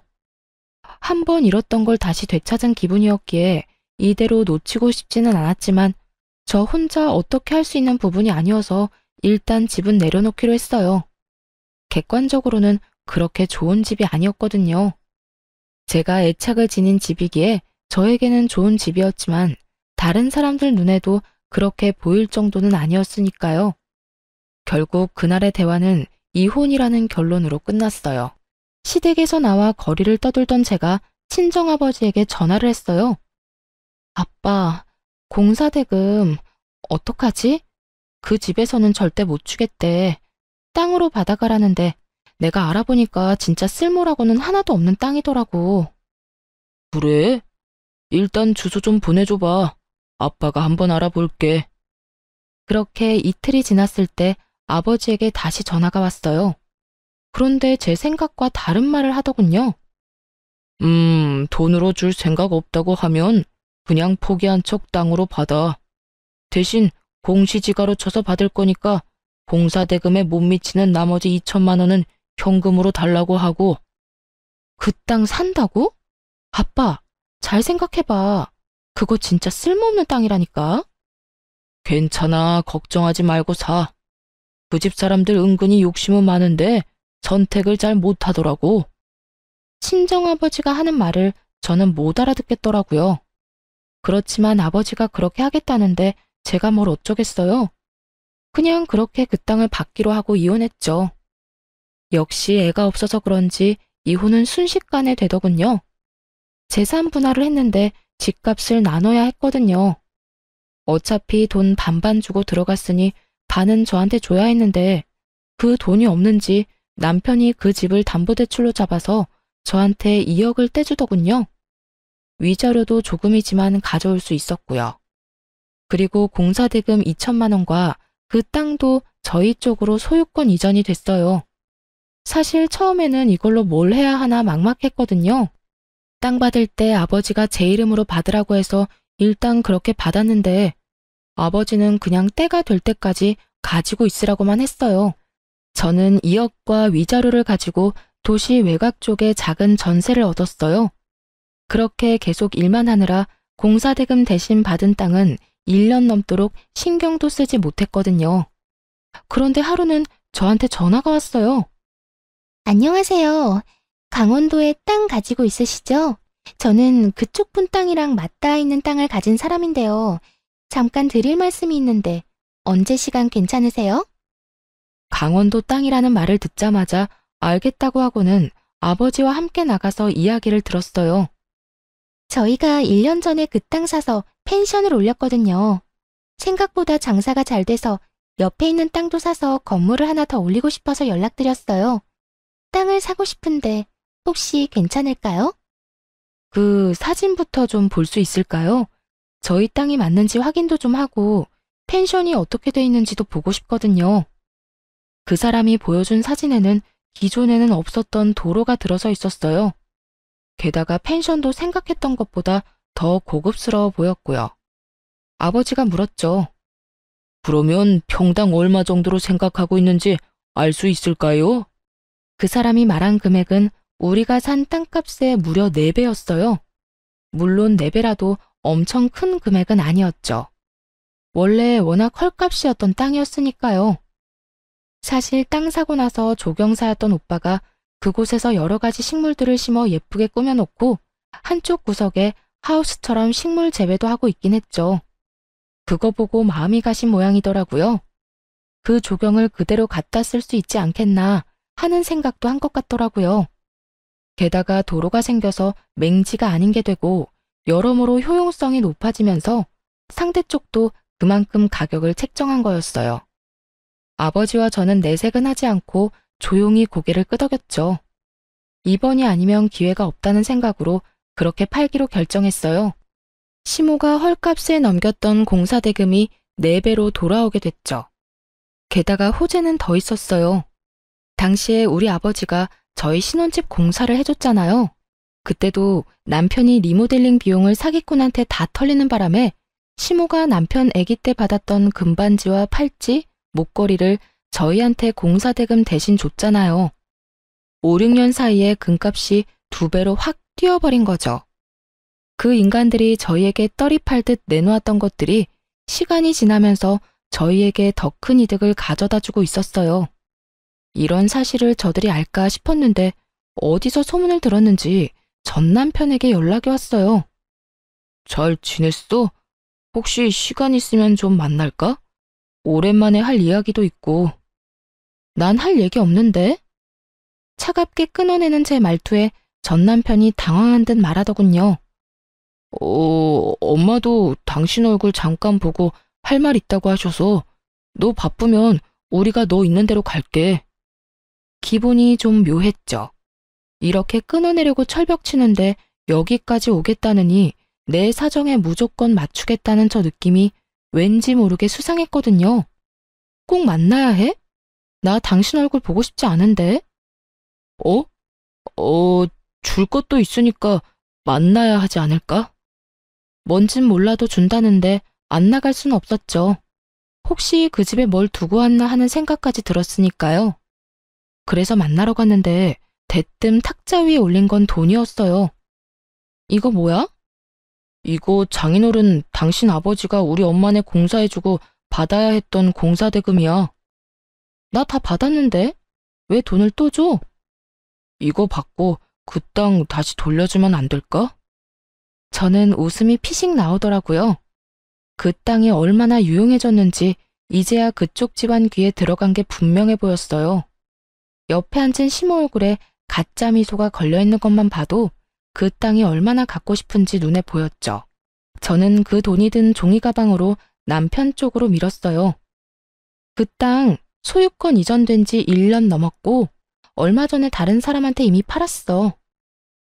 한 번 잃었던 걸 다시 되찾은 기분이었기에 이대로 놓치고 싶지는 않았지만 저 혼자 어떻게 할 수 있는 부분이 아니어서 일단 집은 내려놓기로 했어요. 객관적으로는 그렇게 좋은 집이 아니었거든요. 제가 애착을 지닌 집이기에 저에게는 좋은 집이었지만 다른 사람들 눈에도 그렇게 보일 정도는 아니었으니까요. 결국 그날의 대화는 이혼이라는 결론으로 끝났어요. 시댁에서 나와 거리를 떠돌던 제가 친정아버지에게 전화를 했어요. 아빠, 공사대금 어떡하지? 그 집에서는 절대 못 주겠대. 땅으로 받아가라는데 내가 알아보니까 진짜 쓸모라고는 하나도 없는 땅이더라고. 그래? 일단 주소 좀 보내줘봐. 아빠가 한번 알아볼게. 그렇게 이틀이 지났을 때 아버지에게 다시 전화가 왔어요. 그런데 제 생각과 다른 말을 하더군요. 돈으로 줄 생각 없다고 하면 그냥 포기한 척 땅으로 받아. 대신 공시지가로 쳐서 받을 거니까 공사대금에 못 미치는 나머지 2천만 원은 현금으로 달라고 하고. 그 땅 산다고? 아빠, 잘 생각해봐. 그거 진짜 쓸모없는 땅이라니까. 괜찮아, 걱정하지 말고 사. 그 집 사람들 은근히 욕심은 많은데 선택을 잘 못하더라고. 친정아버지가 하는 말을 저는 못 알아듣겠더라고요. 그렇지만 아버지가 그렇게 하겠다는데 제가 뭘 어쩌겠어요. 그냥 그렇게 그 땅을 받기로 하고 이혼했죠. 역시 애가 없어서 그런지 이혼은 순식간에 되더군요. 재산 분할을 했는데 집값을 나눠야 했거든요. 어차피 돈 반반 주고 들어갔으니 반은 저한테 줘야 했는데 그 돈이 없는지 남편이 그 집을 담보대출로 잡아서 저한테 2억을 떼주더군요. 위자료도 조금이지만 가져올 수 있었고요. 그리고 공사대금 2천만 원과 그 땅도 저희 쪽으로 소유권 이전이 됐어요. 사실 처음에는 이걸로 뭘 해야 하나 막막했거든요. 땅 받을 때 아버지가 제 이름으로 받으라고 해서 일단 그렇게 받았는데 아버지는 그냥 때가 될 때까지 가지고 있으라고만 했어요. 저는 2억과 위자료를 가지고 도시 외곽 쪽에 작은 전세를 얻었어요. 그렇게 계속 일만 하느라 공사대금 대신 받은 땅은 1년 넘도록 신경도 쓰지 못했거든요. 그런데 하루는 저한테 전화가 왔어요. 안녕하세요. 강원도에 땅 가지고 있으시죠? 저는 그쪽 분 땅이랑 맞닿아 있는 땅을 가진 사람인데요. 잠깐 드릴 말씀이 있는데 언제 시간 괜찮으세요? 강원도 땅이라는 말을 듣자마자 알겠다고 하고는 아버지와 함께 나가서 이야기를 들었어요. 저희가 1년 전에 그 땅 사서 펜션을 올렸거든요. 생각보다 장사가 잘 돼서 옆에 있는 땅도 사서 건물을 하나 더 올리고 싶어서 연락드렸어요. 땅을 사고 싶은데 혹시 괜찮을까요? 그 사진부터 좀 볼 수 있을까요? 저희 땅이 맞는지 확인도 좀 하고 펜션이 어떻게 돼 있는지도 보고 싶거든요. 그 사람이 보여준 사진에는 기존에는 없었던 도로가 들어서 있었어요. 게다가 펜션도 생각했던 것보다 더 고급스러워 보였고요. 아버지가 물었죠. 그러면 평당 얼마 정도로 생각하고 있는지 알 수 있을까요? 그 사람이 말한 금액은 우리가 산 땅값의 무려 4배였어요. 물론 4배라도 엄청 큰 금액은 아니었죠. 원래 워낙 헐값이었던 땅이었으니까요. 사실 땅 사고 나서 조경사였던 오빠가 그곳에서 여러 가지 식물들을 심어 예쁘게 꾸며놓고 한쪽 구석에 하우스처럼 식물 재배도 하고 있긴 했죠. 그거 보고 마음이 가신 모양이더라고요. 그 조경을 그대로 갖다 쓸 수 있지 않겠나 하는 생각도 한 것 같더라고요. 게다가 도로가 생겨서 맹지가 아닌 게 되고 여러모로 효용성이 높아지면서 상대 쪽도 그만큼 가격을 책정한 거였어요. 아버지와 저는 내색은 하지 않고 조용히 고개를 끄덕였죠. 이번이 아니면 기회가 없다는 생각으로 그렇게 팔기로 결정했어요. 시모가 헐값에 넘겼던 공사 대금이 4배로 돌아오게 됐죠. 게다가 호재는 더 있었어요. 당시에 우리 아버지가 저희 신혼집 공사를 해줬잖아요. 그때도 남편이 리모델링 비용을 사기꾼한테 다 털리는 바람에 시모가 남편 아기 때 받았던 금반지와 팔찌, 목걸이를 저희한테 공사 대금 대신 줬잖아요. 5, 6년 사이에 금값이 2배로 확 뛰어버린 거죠. 그 인간들이 저희에게 떨이 팔듯 내놓았던 것들이 시간이 지나면서 저희에게 더 큰 이득을 가져다 주고 있었어요. 이런 사실을 저들이 알까 싶었는데 어디서 소문을 들었는지 전 남편에게 연락이 왔어요. 잘 지냈어? 혹시 시간 있으면 좀 만날까? 오랜만에 할 이야기도 있고. 난 할 얘기 없는데? 차갑게 끊어내는 제 말투에 전 남편이 당황한 듯 말하더군요. 엄마도 당신 얼굴 잠깐 보고 할 말 있다고 하셔서 너 바쁘면 우리가 너 있는 대로 갈게. 기분이 좀 묘했죠. 이렇게 끊어내려고 철벽치는데 여기까지 오겠다느니 내 사정에 무조건 맞추겠다는 저 느낌이 왠지 모르게 수상했거든요. 꼭 만나야 해? 나 당신 얼굴 보고 싶지 않은데? 줄 것도 있으니까 만나야 하지 않을까? 뭔진 몰라도 준다는데 안 나갈 순 없었죠. 혹시 그 집에 뭘 두고 왔나 하는 생각까지 들었으니까요. 그래서 만나러 갔는데 대뜸 탁자 위에 올린 건 돈이었어요. 이거 뭐야? 이거 장인어른 당신 아버지가 우리 엄마네 공사해주고 받아야 했던 공사대금이야. 나 다 받았는데? 왜 돈을 또 줘? 이거 받고 그 땅 다시 돌려주면 안 될까? 저는 웃음이 피식 나오더라고요. 그 땅이 얼마나 유용해졌는지 이제야 그쪽 집안 귀에 들어간 게 분명해 보였어요. 옆에 앉은 시모 얼굴에 가짜 미소가 걸려있는 것만 봐도 그 땅이 얼마나 갖고 싶은지 눈에 보였죠. 저는 그 돈이 든 종이 가방으로 남편 쪽으로 밀었어요. 그 땅 소유권 이전된 지 1년 넘었고 얼마 전에 다른 사람한테 이미 팔았어.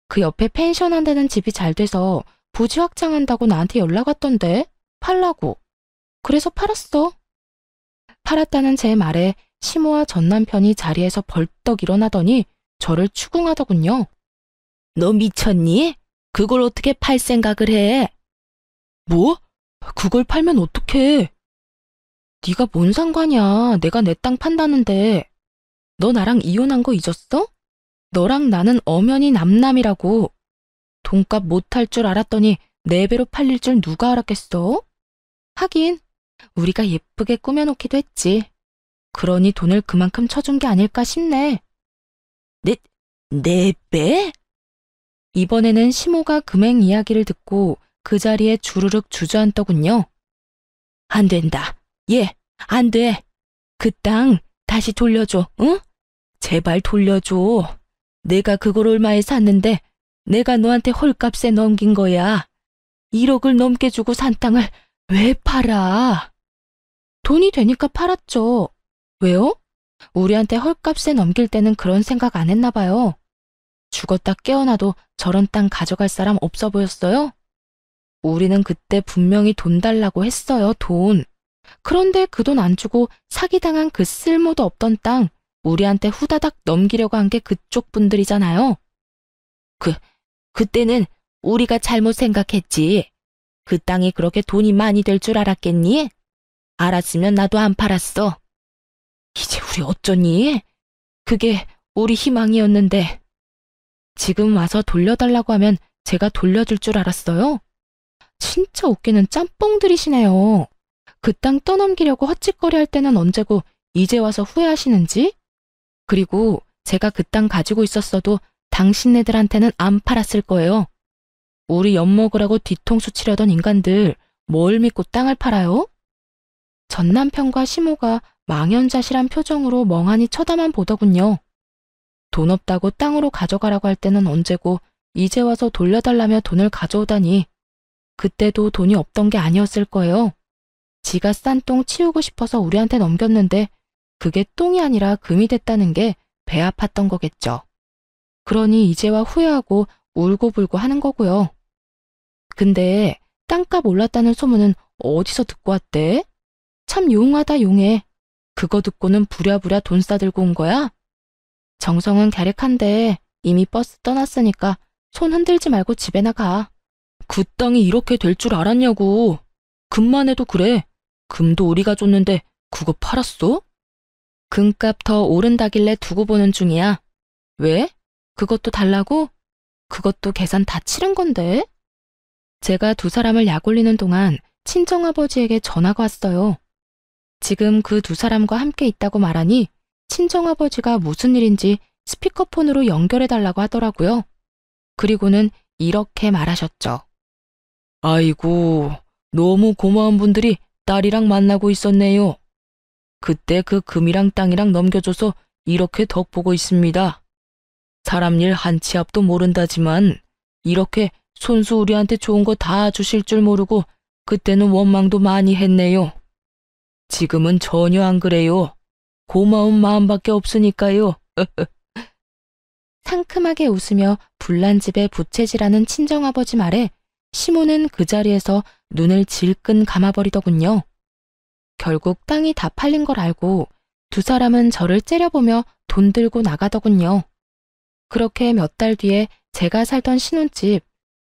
그 옆에 펜션 한다는 집이 잘 돼서 부지 확장한다고 나한테 연락 왔던데 팔라고. 그래서 팔았어. 팔았다는 제 말에 시모와 전 남편이 자리에서 벌떡 일어나더니 저를 추궁하더군요. 너 미쳤니? 그걸 어떻게 팔 생각을 해? 뭐? 그걸 팔면 어떡해? 네가 뭔 상관이야. 내가 내 땅 판다는데. 너 나랑 이혼한 거 잊었어? 너랑 나는 엄연히 남남이라고. 돈값 못할 줄 알았더니 4배로 팔릴 줄 누가 알았겠어? 하긴 우리가 예쁘게 꾸며놓기도 했지. 그러니 돈을 그만큼 쳐준 게 아닐까 싶네. 4배? 이번에는 시모가 금액 이야기를 듣고 그 자리에 주르륵 주저앉더군요. 안 된다. 얘, 안 돼. 그 땅 다시 돌려줘, 응? 제발 돌려줘. 내가 그걸 얼마에 샀는데 내가 너한테 헐값에 넘긴 거야. 1억을 넘게 주고 산 땅을 왜 팔아? 돈이 되니까 팔았죠. 왜요? 우리한테 헐값에 넘길 때는 그런 생각 안 했나 봐요. 죽었다 깨어나도 저런 땅 가져갈 사람 없어 보였어요? 우리는 그때 분명히 돈 달라고 했어요, 돈. 그런데 그 돈 안 주고 사기당한 그 쓸모도 없던 땅 우리한테 후다닥 넘기려고 한 게 그쪽 분들이잖아요. 그때는 우리가 잘못 생각했지. 그 땅이 그렇게 돈이 많이 될 줄 알았겠니? 알았으면 나도 안 팔았어. 이제 우리 어쩌니? 그게 우리 희망이었는데. 지금 와서 돌려달라고 하면 제가 돌려줄 줄 알았어요? 진짜 웃기는 짬뽕들이시네요. 그 땅 떠넘기려고 헛짓거리 할 때는 언제고 이제 와서 후회하시는지? 그리고 제가 그 땅 가지고 있었어도 당신네들한테는 안 팔았을 거예요. 우리 엿먹으라고 뒤통수 치려던 인간들 뭘 믿고 땅을 팔아요? 전 남편과 시모가 망연자실한 표정으로 멍하니 쳐다만 보더군요. 돈 없다고 땅으로 가져가라고 할 때는 언제고 이제 와서 돌려달라며 돈을 가져오다니. 그때도 돈이 없던 게 아니었을 거예요. 지가 싼 똥 치우고 싶어서 우리한테 넘겼는데 그게 똥이 아니라 금이 됐다는 게 배 아팠던 거겠죠. 그러니 이제와 후회하고 울고불고 하는 거고요. 근데 땅값 올랐다는 소문은 어디서 듣고 왔대? 참 용하다 용해. 그거 듣고는 부랴부랴 돈 싸들고 온 거야? 정성은 갸륵한데 이미 버스 떠났으니까 손 흔들지 말고 집에 나가. 그 땅이 이렇게 될 줄 알았냐고. 금만 해도 그래. 금도 우리가 줬는데 그거 팔았어? 금값 더 오른다길래 두고 보는 중이야. 왜? 그것도 달라고? 그것도 계산 다 치른 건데. 제가 두 사람을 약올리는 동안 친정아버지에게 전화가 왔어요. 지금 그 두 사람과 함께 있다고 말하니 친정아버지가 무슨 일인지 스피커폰으로 연결해달라고 하더라고요. 그리고는 이렇게 말하셨죠. 아이고, 너무 고마운 분들이 딸이랑 만나고 있었네요. 그때 그 금이랑 땅이랑 넘겨줘서 이렇게 덕 보고 있습니다. 사람 일 한 치 앞도 모른다지만 이렇게 손수 우리한테 좋은 거 다 주실 줄 모르고 그때는 원망도 많이 했네요. 지금은 전혀 안 그래요. 고마운 마음밖에 없으니까요. 상큼하게 웃으며 불난집에 부채질하는 친정아버지 말에 시모는 그 자리에서 눈을 질끈 감아버리더군요. 결국 땅이 다 팔린 걸 알고 두 사람은 저를 째려보며 돈 들고 나가더군요. 그렇게 몇 달 뒤에 제가 살던 신혼집,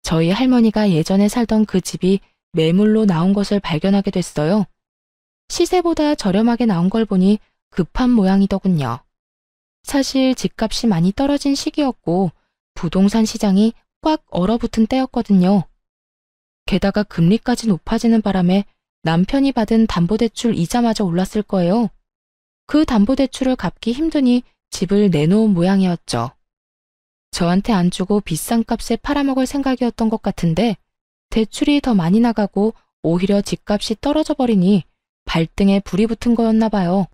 저희 할머니가 예전에 살던 그 집이 매물로 나온 것을 발견하게 됐어요. 시세보다 저렴하게 나온 걸 보니 급한 모양이더군요. 사실 집값이 많이 떨어진 시기였고 부동산 시장이 꽉 얼어붙은 때였거든요. 게다가 금리까지 높아지는 바람에 남편이 받은 담보대출 이자마저 올랐을 거예요. 그 담보대출을 갚기 힘드니 집을 내놓은 모양이었죠. 저한테 안 주고 비싼 값에 팔아먹을 생각이었던 것 같은데 대출이 더 많이 나가고 오히려 집값이 떨어져 버리니 발등에 불이 붙은 거였나 봐요.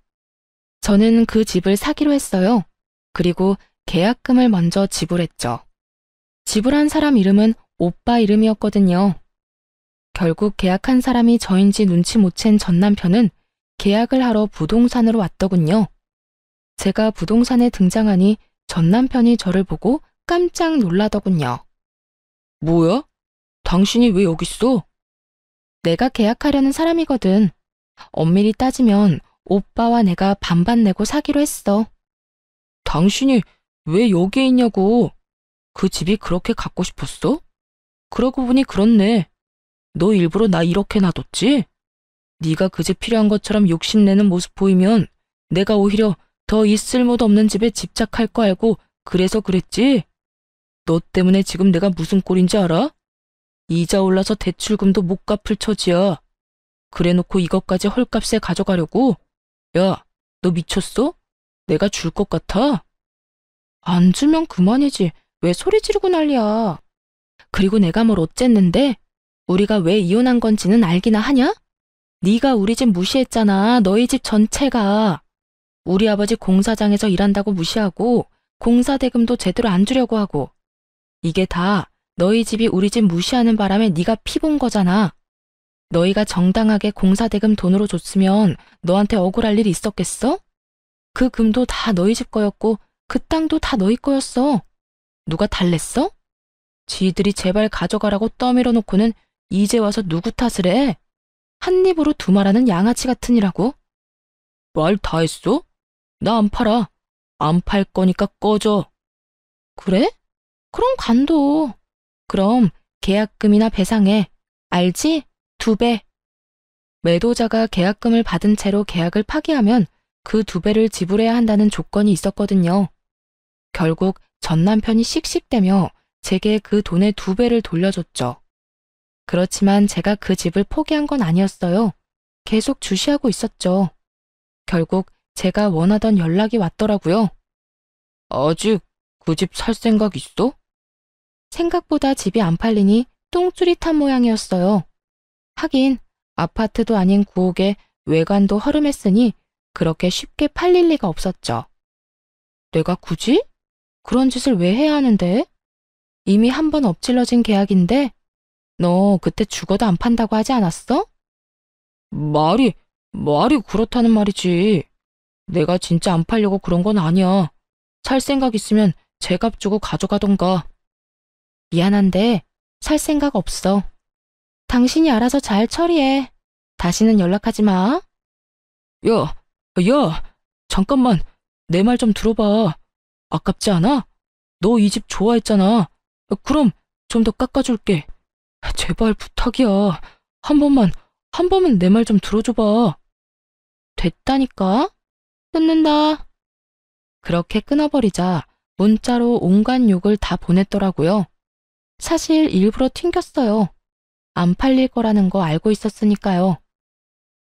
저는 그 집을 사기로 했어요. 그리고 계약금을 먼저 지불했죠. 지불한 사람 이름은 오빠 이름이었거든요. 결국 계약한 사람이 저인지 눈치 못 챈 전 남편은 계약을 하러 부동산으로 왔더군요. 제가 부동산에 등장하니 전 남편이 저를 보고 깜짝 놀라더군요. 뭐야? 당신이 왜 여기 있어? 내가 계약하려는 사람이거든. 엄밀히 따지면 오빠와 내가 반반 내고 사기로 했어. 당신이 왜 여기에 있냐고. 그 집이 그렇게 갖고 싶었어? 그러고 보니 그렇네. 너 일부러 나 이렇게 놔뒀지? 네가 그 집 필요한 것처럼 욕심내는 모습 보이면 내가 오히려 더 이 쓸모도 없는 집에 집착할 거 알고 그래서 그랬지? 너 때문에 지금 내가 무슨 꼴인지 알아? 이자 올라서 대출금도 못 갚을 처지야. 그래놓고 이것까지 헐값에 가져가려고? 야, 너 미쳤어? 내가 줄 것 같아? 안 주면 그만이지. 왜 소리 지르고 난리야. 그리고 내가 뭘 어쨌는데? 우리가 왜 이혼한 건지는 알기나 하냐? 네가 우리 집 무시했잖아. 너희 집 전체가. 우리 아버지 공사장에서 일한다고 무시하고 공사 대금도 제대로 안 주려고 하고. 이게 다 너희 집이 우리 집 무시하는 바람에 네가 피본 거잖아. 너희가 정당하게 공사 대금 돈으로 줬으면 너한테 억울할 일이 있었겠어? 그 금도 다 너희 집 거였고 그 땅도 다 너희 거였어. 누가 달랬어? 지들이 제발 가져가라고 떠밀어 놓고는 이제 와서 누구 탓을 해? 한 입으로 두 말하는 양아치 같으니라고. 말 다 했어? 나 안 팔아. 안 팔 거니까 꺼져. 그래? 그럼 관둬. 그럼 계약금이나 배상해. 알지? 2배. 매도자가 계약금을 받은 채로 계약을 파기하면 그 2배를 지불해야 한다는 조건이 있었거든요. 결국 전 남편이 씩씩대며 제게 그 돈의 2배를 돌려줬죠. 그렇지만 제가 그 집을 포기한 건 아니었어요. 계속 주시하고 있었죠. 결국 제가 원하던 연락이 왔더라고요. 아직 그 집 살 생각 있어? 생각보다 집이 안 팔리니 똥줄이 탄 모양이었어요. 하긴 아파트도 아닌 구옥에 외관도 허름했으니 그렇게 쉽게 팔릴 리가 없었죠. 내가 굳이? 그런 짓을 왜 해야 하는데? 이미 한 번 엎질러진 계약인데 너 그때 죽어도 안 판다고 하지 않았어? 말이 그렇다는 말이지. 내가 진짜 안 팔려고 그런 건 아니야. 살 생각 있으면 제값 주고 가져가던가. 미안한데 살 생각 없어. 당신이 알아서 잘 처리해. 다시는 연락하지 마. 야, 잠깐만. 내 말 좀 들어봐. 아깝지 않아? 너 이 집 좋아했잖아. 그럼 좀 더 깎아줄게. 제발 부탁이야. 한 번만 내 말 좀 들어줘봐. 됐다니까? 끊는다. 그렇게 끊어버리자 문자로 온갖 욕을 다 보냈더라고요. 사실 일부러 튕겼어요. 안 팔릴 거라는 거 알고 있었으니까요.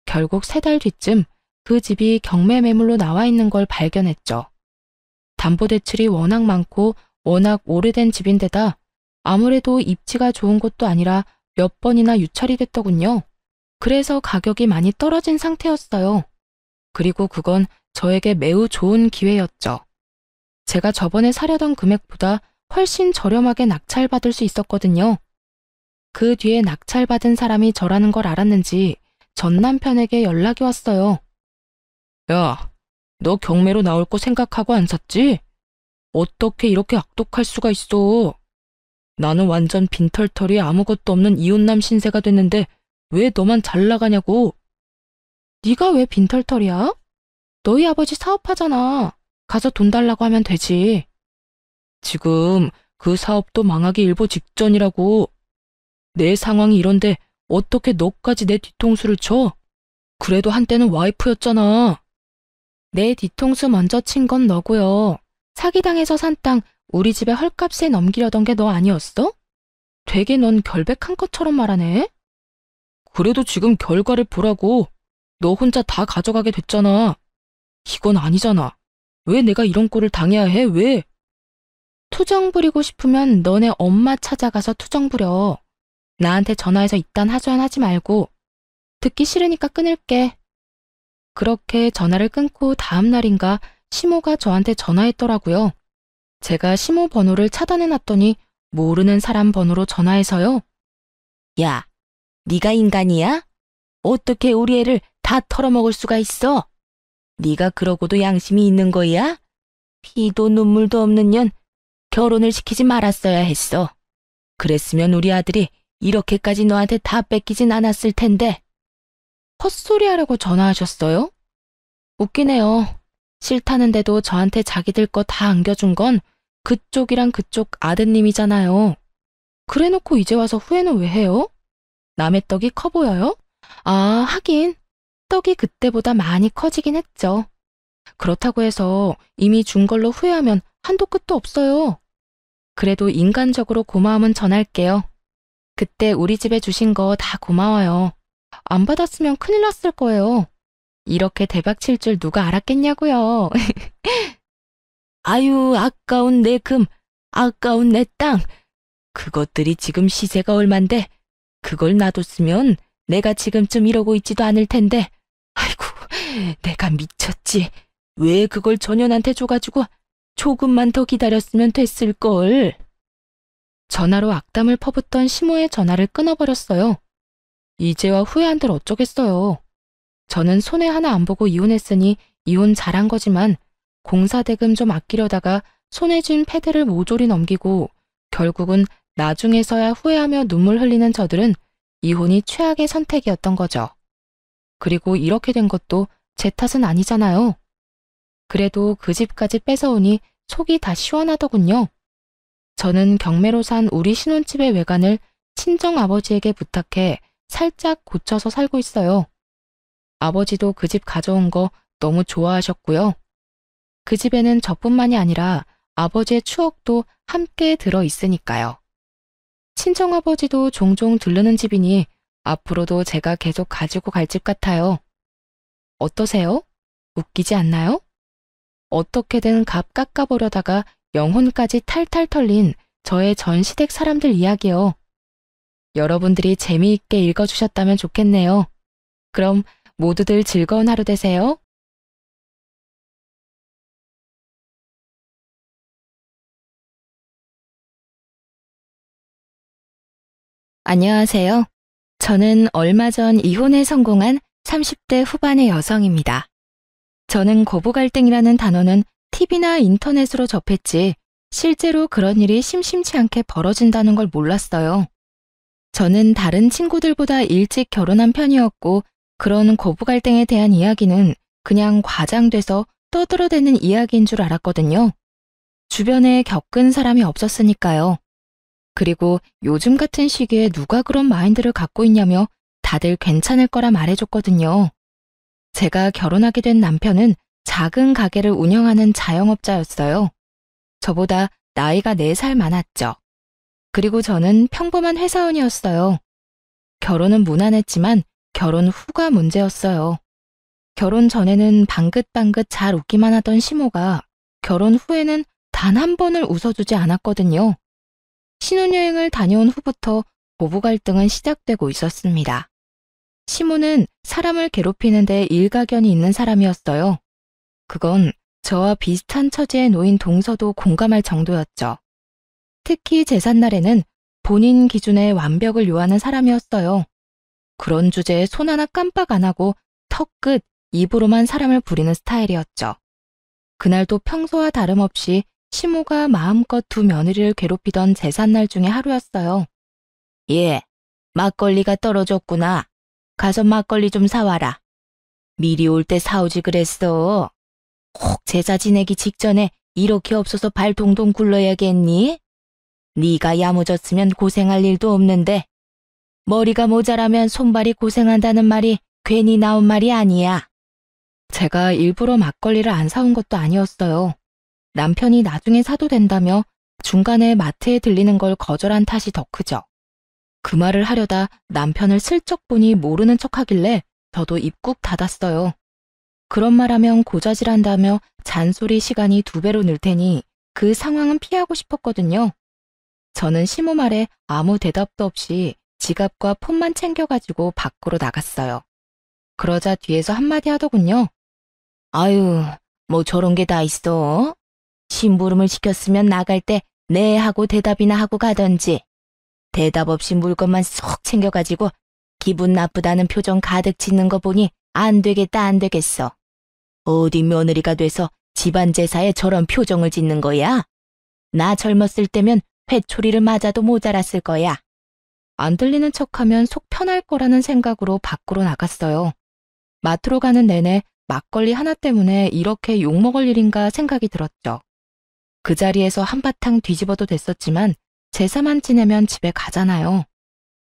결국 3달 뒤쯤 그 집이 경매 매물로 나와 있는 걸 발견했죠. 담보대출이 워낙 많고 워낙 오래된 집인데다 아무래도 입지가 좋은 곳도 아니라 몇 번이나 유찰이 됐더군요. 그래서 가격이 많이 떨어진 상태였어요. 그리고 그건 저에게 매우 좋은 기회였죠. 제가 저번에 사려던 금액보다 훨씬 저렴하게 낙찰받을 수 있었거든요. 그 뒤에 낙찰받은 사람이 저라는 걸 알았는지 전 남편에게 연락이 왔어요. 야, 너 경매로 나올 거 생각하고 안 샀지? 어떻게 이렇게 악독할 수가 있어? 나는 완전 빈털털이 아무것도 없는 이혼남 신세가 됐는데 왜 너만 잘 나가냐고. 네가 왜 빈털털이야? 너희 아버지 사업하잖아. 가서 돈 달라고 하면 되지. 지금 그 사업도 망하기 일보 직전이라고. 내 상황이 이런데 어떻게 너까지 내 뒤통수를 쳐? 그래도 한때는 와이프였잖아. 내 뒤통수 먼저 친 건 너고요. 사기당해서 산 땅 우리 집에 헐값에 넘기려던 게 너 아니었어? 되게 넌 결백한 것처럼 말하네. 그래도 지금 결과를 보라고. 너 혼자 다 가져가게 됐잖아. 이건 아니잖아. 왜 내가 이런 꼴을 당해야 해? 왜? 투정 부리고 싶으면 너네 엄마 찾아가서 투정 부려. 나한테 전화해서 이딴 하소연하지 말고. 듣기 싫으니까 끊을게. 그렇게 전화를 끊고 다음 날인가 시모가 저한테 전화했더라고요. 제가 시모 번호를 차단해놨더니 모르는 사람 번호로 전화해서요. 야, 네가 인간이야? 어떻게 우리 애를 다 털어먹을 수가 있어? 네가 그러고도 양심이 있는 거야? 피도 눈물도 없는 년 결혼을 시키지 말았어야 했어. 그랬으면 우리 아들이 이렇게까지 너한테 다 뺏기진 않았을 텐데. 헛소리 하려고 전화하셨어요? 웃기네요. 싫다는데도 저한테 자기들 거 다 안겨준 건 그쪽이랑 그쪽 아드님이잖아요. 그래놓고 이제 와서 후회는 왜 해요? 남의 떡이 커 보여요? 아, 하긴 떡이 그때보다 많이 커지긴 했죠. 그렇다고 해서 이미 준 걸로 후회하면 한도 끝도 없어요. 그래도 인간적으로 고마움은 전할게요. 그때 우리 집에 주신 거 다 고마워요. 안 받았으면 큰일 났을 거예요. 이렇게 대박 칠 줄 누가 알았겠냐고요. 아유, 아까운 내 금, 아까운 내 땅. 그것들이 지금 시세가 얼만데 그걸 놔뒀으면 내가 지금쯤 이러고 있지도 않을 텐데. 아이고, 내가 미쳤지. 왜 그걸 전현한테 줘가지고 조금만 더 기다렸으면 됐을걸. 전화로 악담을 퍼붓던 시모의 전화를 끊어버렸어요. 이제와 후회한들 어쩌겠어요. 저는 손해 하나 안 보고 이혼했으니 이혼 잘한 거지만 공사대금 좀 아끼려다가 손에 쥔 패드를 모조리 넘기고 결국은 나중에서야 후회하며 눈물 흘리는 저들은 이혼이 최악의 선택이었던 거죠. 그리고 이렇게 된 것도 제 탓은 아니잖아요. 그래도 그 집까지 뺏어오니 속이 다 시원하더군요. 저는 경매로 산 우리 신혼집의 외관을 친정아버지에게 부탁해 살짝 고쳐서 살고 있어요. 아버지도 그 집 가져온 거 너무 좋아하셨고요. 그 집에는 저뿐만이 아니라 아버지의 추억도 함께 들어 있으니까요. 친정아버지도 종종 들르는 집이니 앞으로도 제가 계속 가지고 갈 집 같아요. 어떠세요? 웃기지 않나요? 어떻게든 값 깎아보려다가 영혼까지 탈탈 털린 저의 전 시댁 사람들 이야기요. 여러분들이 재미있게 읽어주셨다면 좋겠네요. 그럼 모두들 즐거운 하루 되세요. 안녕하세요. 저는 얼마 전 이혼에 성공한 30대 후반의 여성입니다. 저는 고부 갈등이라는 단어는 TV나 인터넷으로 접했지 실제로 그런 일이 심심치 않게 벌어진다는 걸 몰랐어요. 저는 다른 친구들보다 일찍 결혼한 편이었고 그런 고부 갈등에 대한 이야기는 그냥 과장돼서 떠들어대는 이야기인 줄 알았거든요. 주변에 겪은 사람이 없었으니까요. 그리고 요즘 같은 시기에 누가 그런 마인드를 갖고 있냐며 다들 괜찮을 거라 말해줬거든요. 제가 결혼하게 된 남편은 작은 가게를 운영하는 자영업자였어요. 저보다 나이가 4살 많았죠. 그리고 저는 평범한 회사원이었어요. 결혼은 무난했지만 결혼 후가 문제였어요. 결혼 전에는 방긋방긋 잘 웃기만 하던 시모가 결혼 후에는 단 한 번을 웃어주지 않았거든요. 신혼여행을 다녀온 후부터 고부 갈등은 시작되고 있었습니다. 시모는 사람을 괴롭히는데 일가견이 있는 사람이었어요. 그건 저와 비슷한 처지에 놓인 동서도 공감할 정도였죠. 특히 제삿날에는 본인 기준의 완벽을 요하는 사람이었어요. 그런 주제에 손 하나 깜빡 안 하고 턱끝, 입으로만 사람을 부리는 스타일이었죠. 그날도 평소와 다름없이 시모가 마음껏 두 며느리를 괴롭히던 제삿날 중에 하루였어요. 예, 막걸리가 떨어졌구나. 가서 막걸리 좀 사와라. 미리 올 때 사오지 그랬어. 혹 제사 지내기 직전에 이렇게 없어서 발 동동 굴러야겠니? 네가 야무졌으면 고생할 일도 없는데 머리가 모자라면 손발이 고생한다는 말이 괜히 나온 말이 아니야. 제가 일부러 막걸리를 안 사온 것도 아니었어요. 남편이 나중에 사도 된다며 중간에 마트에 들리는 걸 거절한 탓이 더 크죠. 그 말을 하려다 남편을 슬쩍 보니 모르는 척하길래 저도 입 꾹 닫았어요. 그런 말하면 고자질한다며 잔소리 시간이 2배로 늘 테니 그 상황은 피하고 싶었거든요. 저는 시모 말에 아무 대답도 없이 지갑과 폰만 챙겨가지고 밖으로 나갔어요. 그러자 뒤에서 한마디 하더군요. 아유, 뭐 저런 게 다 있어? 심부름을 시켰으면 나갈 때 네 하고 대답이나 하고 가던지. 대답 없이 물건만 쏙 챙겨가지고 기분 나쁘다는 표정 가득 짓는 거 보니 안 되겠다 안 되겠어. 어디 며느리가 돼서 집안 제사에 저런 표정을 짓는 거야? 나 젊었을 때면 회초리를 맞아도 모자랐을 거야. 안 들리는 척하면 속 편할 거라는 생각으로 밖으로 나갔어요. 마트로 가는 내내 막걸리 하나 때문에 이렇게 욕먹을 일인가 생각이 들었죠. 그 자리에서 한바탕 뒤집어도 됐었지만 제사만 지내면 집에 가잖아요.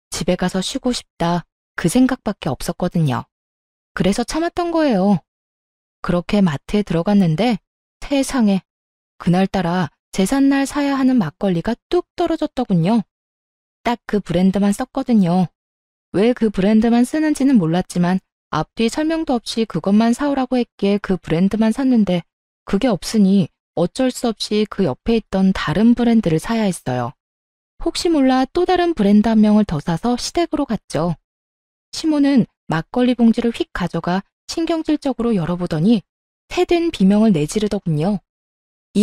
집에 가서 쉬고 싶다 그 생각밖에 없었거든요. 그래서 참았던 거예요. 그렇게 마트에 들어갔는데 세상에 그날따라 제삿날 사야 하는 막걸리가 뚝 떨어졌더군요. 딱 그 브랜드만 썼거든요. 왜 그 브랜드만 쓰는지는 몰랐지만 앞뒤 설명도 없이 그것만 사오라고 했기에 그 브랜드만 샀는데 그게 없으니 어쩔 수 없이 그 옆에 있던 다른 브랜드를 사야 했어요. 혹시 몰라 또 다른 브랜드 한 명을 더 사서 시댁으로 갔죠. 시모는 막걸리 봉지를 휙 가져가 신경질적으로 열어보더니 새든 비명을 내지르더군요.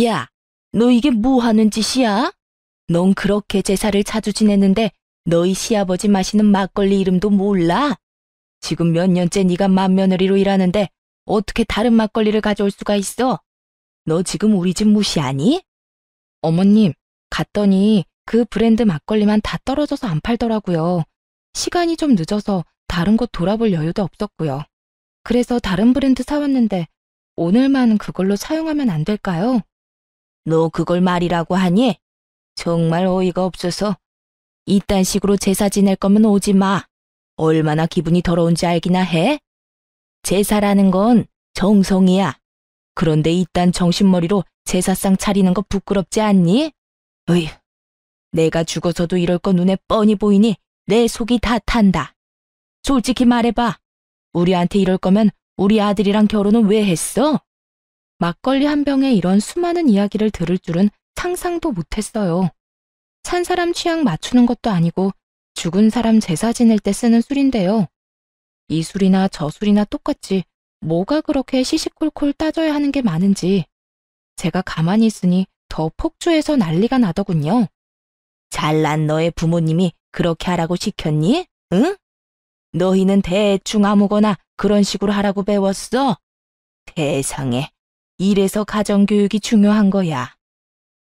야, 너 이게 뭐 하는 짓이야? 넌 그렇게 제사를 자주 지냈는데 너희 시아버지 마시는 막걸리 이름도 몰라? 지금 몇 년째 네가 맏며느리로 일하는데 어떻게 다른 막걸리를 가져올 수가 있어? 너 지금 우리 집 무시하니? 어머님, 갔더니 그 브랜드 막걸리만 다 떨어져서 안 팔더라고요. 시간이 좀 늦어서 다른 곳 돌아볼 여유도 없었고요. 그래서 다른 브랜드 사왔는데 오늘만 그걸로 사용하면 안 될까요? 너 그걸 말이라고 하니? 정말 어이가 없어서. 이딴 식으로 제사 지낼 거면 오지 마. 얼마나 기분이 더러운지 알기나 해? 제사라는 건 정성이야. 그런데 이딴 정신머리로 제사상 차리는 거 부끄럽지 않니? 으이, 내가 죽어서도 이럴 거 눈에 뻔히 보이니 내 속이 다 탄다. 솔직히 말해봐. 우리한테 이럴 거면 우리 아들이랑 결혼은 왜 했어? 막걸리 한 병에 이런 수많은 이야기를 들을 줄은 상상도 못했어요. 산 사람 취향 맞추는 것도 아니고 죽은 사람 제사 지낼 때 쓰는 술인데요. 이 술이나 저 술이나 똑같지 뭐가 그렇게 시시콜콜 따져야 하는 게 많은지 제가 가만히 있으니 더 폭주해서 난리가 나더군요. 잘난 너의 부모님이 그렇게 하라고 시켰니? 응? 너희는 대충 아무거나 그런 식으로 하라고 배웠어? 세상에, 이래서 가정교육이 중요한 거야.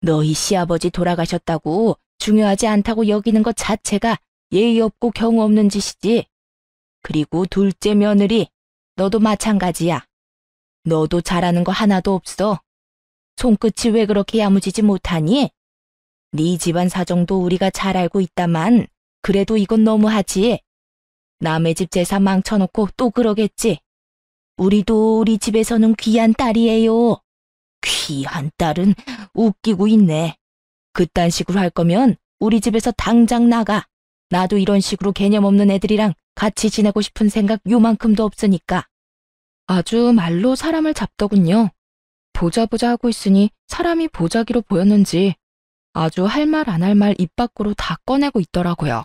너희 시아버지 돌아가셨다고 중요하지 않다고 여기는 것 자체가 예의 없고 경우 없는 짓이지. 그리고 둘째 며느리, 너도 마찬가지야. 너도 잘하는 거 하나도 없어. 손끝이 왜 그렇게 야무지지 못하니? 네 집안 사정도 우리가 잘 알고 있다만 그래도 이건 너무하지. 남의 집 제사 망쳐놓고 또 그러겠지. 우리도 우리 집에서는 귀한 딸이에요. 귀한 딸은 웃기고 있네. 그딴 식으로 할 거면 우리 집에서 당장 나가. 나도 이런 식으로 개념 없는 애들이랑 같이 지내고 싶은 생각 요만큼도 없으니까. 아주 말로 사람을 잡더군요. 보자 하고 있으니 사람이 보자기로 보였는지 아주 할 말 안 할 말 입 밖으로 다 꺼내고 있더라고요.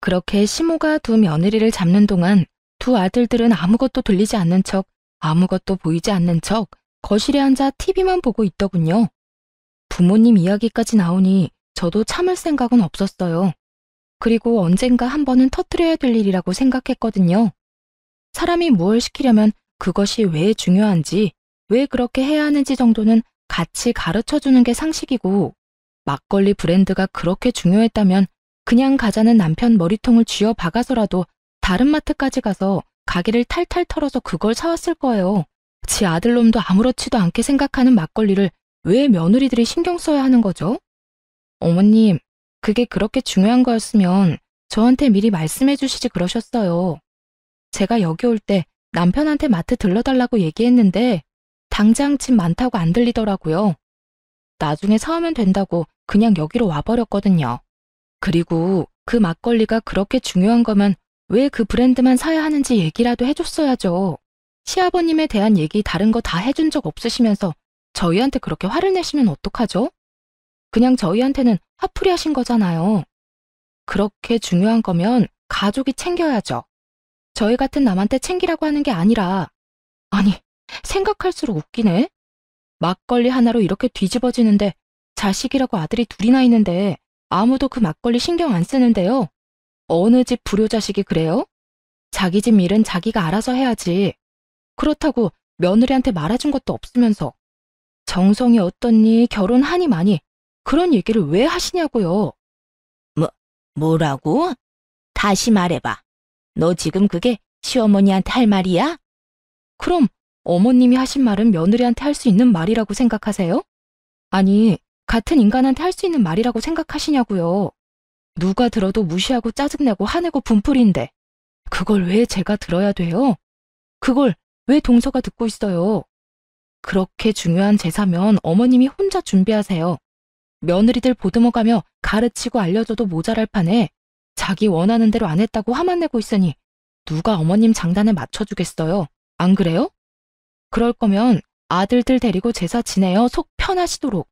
그렇게 시모가 두 며느리를 잡는 동안 두 아들들은 아무것도 들리지 않는 척, 아무것도 보이지 않는 척 거실에 앉아 TV만 보고 있더군요. 부모님 이야기까지 나오니 저도 참을 생각은 없었어요. 그리고 언젠가 한 번은 터뜨려야 될 일이라고 생각했거든요. 사람이 무엇을 시키려면 그것이 왜 중요한지, 왜 그렇게 해야 하는지 정도는 같이 가르쳐주는 게 상식이고, 막걸리 브랜드가 그렇게 중요했다면 그냥 가자는 남편 머리통을 쥐어 박아서라도 다른 마트까지 가서 가게를 탈탈 털어서 그걸 사왔을 거예요. 지 아들놈도 아무렇지도 않게 생각하는 막걸리를 왜 며느리들이 신경 써야 하는 거죠? 어머님, 그게 그렇게 중요한 거였으면 저한테 미리 말씀해 주시지 그러셨어요. 제가 여기 올 때 남편한테 마트 들러달라고 얘기했는데 당장 집 많다고 안 들리더라고요. 나중에 사오면 된다고 그냥 여기로 와버렸거든요. 그리고 그 막걸리가 그렇게 중요한 거면 왜 그 브랜드만 사야 하는지 얘기라도 해줬어야죠. 시아버님에 대한 얘기 다른 거 다 해준 적 없으시면서 저희한테 그렇게 화를 내시면 어떡하죠? 그냥 저희한테는 화풀이 하신 거잖아요. 그렇게 중요한 거면 가족이 챙겨야죠. 저희 같은 남한테 챙기라고 하는 게 아니라, 아니, 생각할수록 웃기네. 막걸리 하나로 이렇게 뒤집어지는데 자식이라고 아들이 둘이나 있는데 아무도 그 막걸리 신경 안 쓰는데요. 어느 집 불효자식이 그래요? 자기 집 일은 자기가 알아서 해야지. 그렇다고 며느리한테 말해준 것도 없으면서 정성이 어떻니, 결혼하니 마니 그런 얘기를 왜 하시냐고요. 뭐라고? 다시 말해봐. 너 지금 그게 시어머니한테 할 말이야? 그럼 어머님이 하신 말은 며느리한테 할 수 있는 말이라고 생각하세요? 아니, 같은 인간한테 할 수 있는 말이라고 생각하시냐고요. 누가 들어도 무시하고 짜증내고 화내고 분풀이인데 그걸 왜 제가 들어야 돼요? 그걸 왜 동서가 듣고 있어요? 그렇게 중요한 제사면 어머님이 혼자 준비하세요. 며느리들 보듬어가며 가르치고 알려줘도 모자랄 판에 자기 원하는 대로 안 했다고 화만 내고 있으니 누가 어머님 장단에 맞춰주겠어요? 안 그래요? 그럴 거면 아들들 데리고 제사 지내어 속 편하시도록.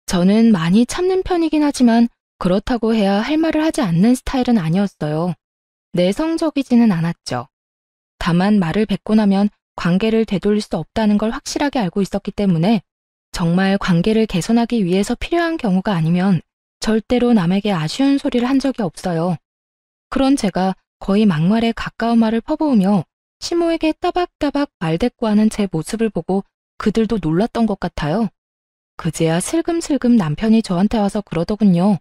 저는 많이 참는 편이긴 하지만 그렇다고 해야 할 말을 하지 않는 스타일은 아니었어요. 내성적이지는 않았죠. 다만 말을 뱉고 나면 관계를 되돌릴 수 없다는 걸 확실하게 알고 있었기 때문에 정말 관계를 개선하기 위해서 필요한 경우가 아니면 절대로 남에게 아쉬운 소리를 한 적이 없어요. 그런 제가 거의 막말에 가까운 말을 퍼부으며 시모에게 따박따박 말대꾸하는 제 모습을 보고 그들도 놀랐던 것 같아요. 그제야 슬금슬금 남편이 저한테 와서 그러더군요.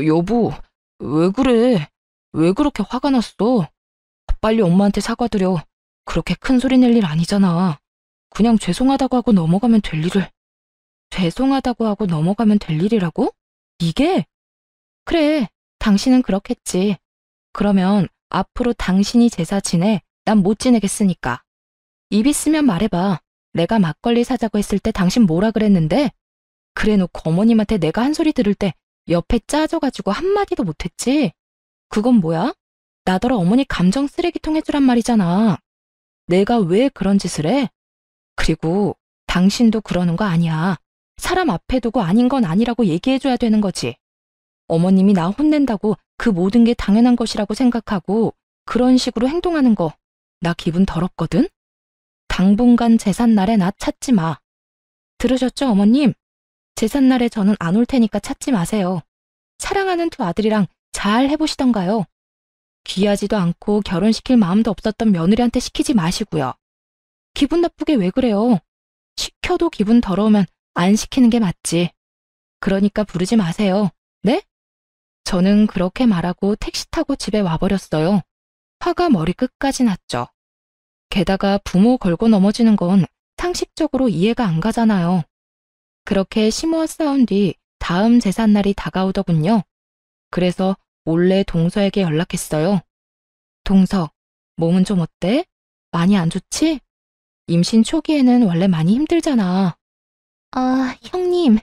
여보, 왜 그래? 왜 그렇게 화가 났어? 빨리 엄마한테 사과드려. 그렇게 큰 소리 낼 일 아니잖아. 그냥 죄송하다고 하고 넘어가면 될 일을. 죄송하다고 하고 넘어가면 될 일이라고? 이게? 그래, 당신은 그렇겠지. 그러면 앞으로 당신이 제사 지내, 난 못 지내겠으니까. 입 있으면 말해봐. 내가 막걸리 사자고 했을 때 당신 뭐라 그랬는데? 그래놓고 어머님한테 내가 한 소리 들을 때 옆에 짜져가지고 한마디도 못했지? 그건 뭐야? 나더러 어머니 감정 쓰레기통 해주란 말이잖아. 내가 왜 그런 짓을 해? 그리고 당신도 그러는 거 아니야. 사람 앞에 두고 아닌 건 아니라고 얘기해줘야 되는 거지. 어머님이 나 혼낸다고 그 모든 게 당연한 것이라고 생각하고 그런 식으로 행동하는 거 나 기분 더럽거든? 당분간 제삿날에 나 찾지 마. 들으셨죠, 어머님? 제삿날에 저는 안 올 테니까 찾지 마세요. 사랑하는 두 아들이랑 잘 해보시던가요. 귀하지도 않고 결혼시킬 마음도 없었던 며느리한테 시키지 마시고요. 기분 나쁘게 왜 그래요? 시켜도 기분 더러우면 안 시키는 게 맞지. 그러니까 부르지 마세요. 네? 저는 그렇게 말하고 택시 타고 집에 와버렸어요. 화가 머리 끝까지 났죠. 게다가 부모 걸고 넘어지는 건 상식적으로 이해가 안 가잖아요. 그렇게 시모와 싸운 뒤 다음 제삿날이 다가오더군요. 그래서 몰래 동서에게 연락했어요. 동서, 몸은 좀 어때? 많이 안 좋지? 임신 초기에는 원래 많이 힘들잖아. 아, 형님,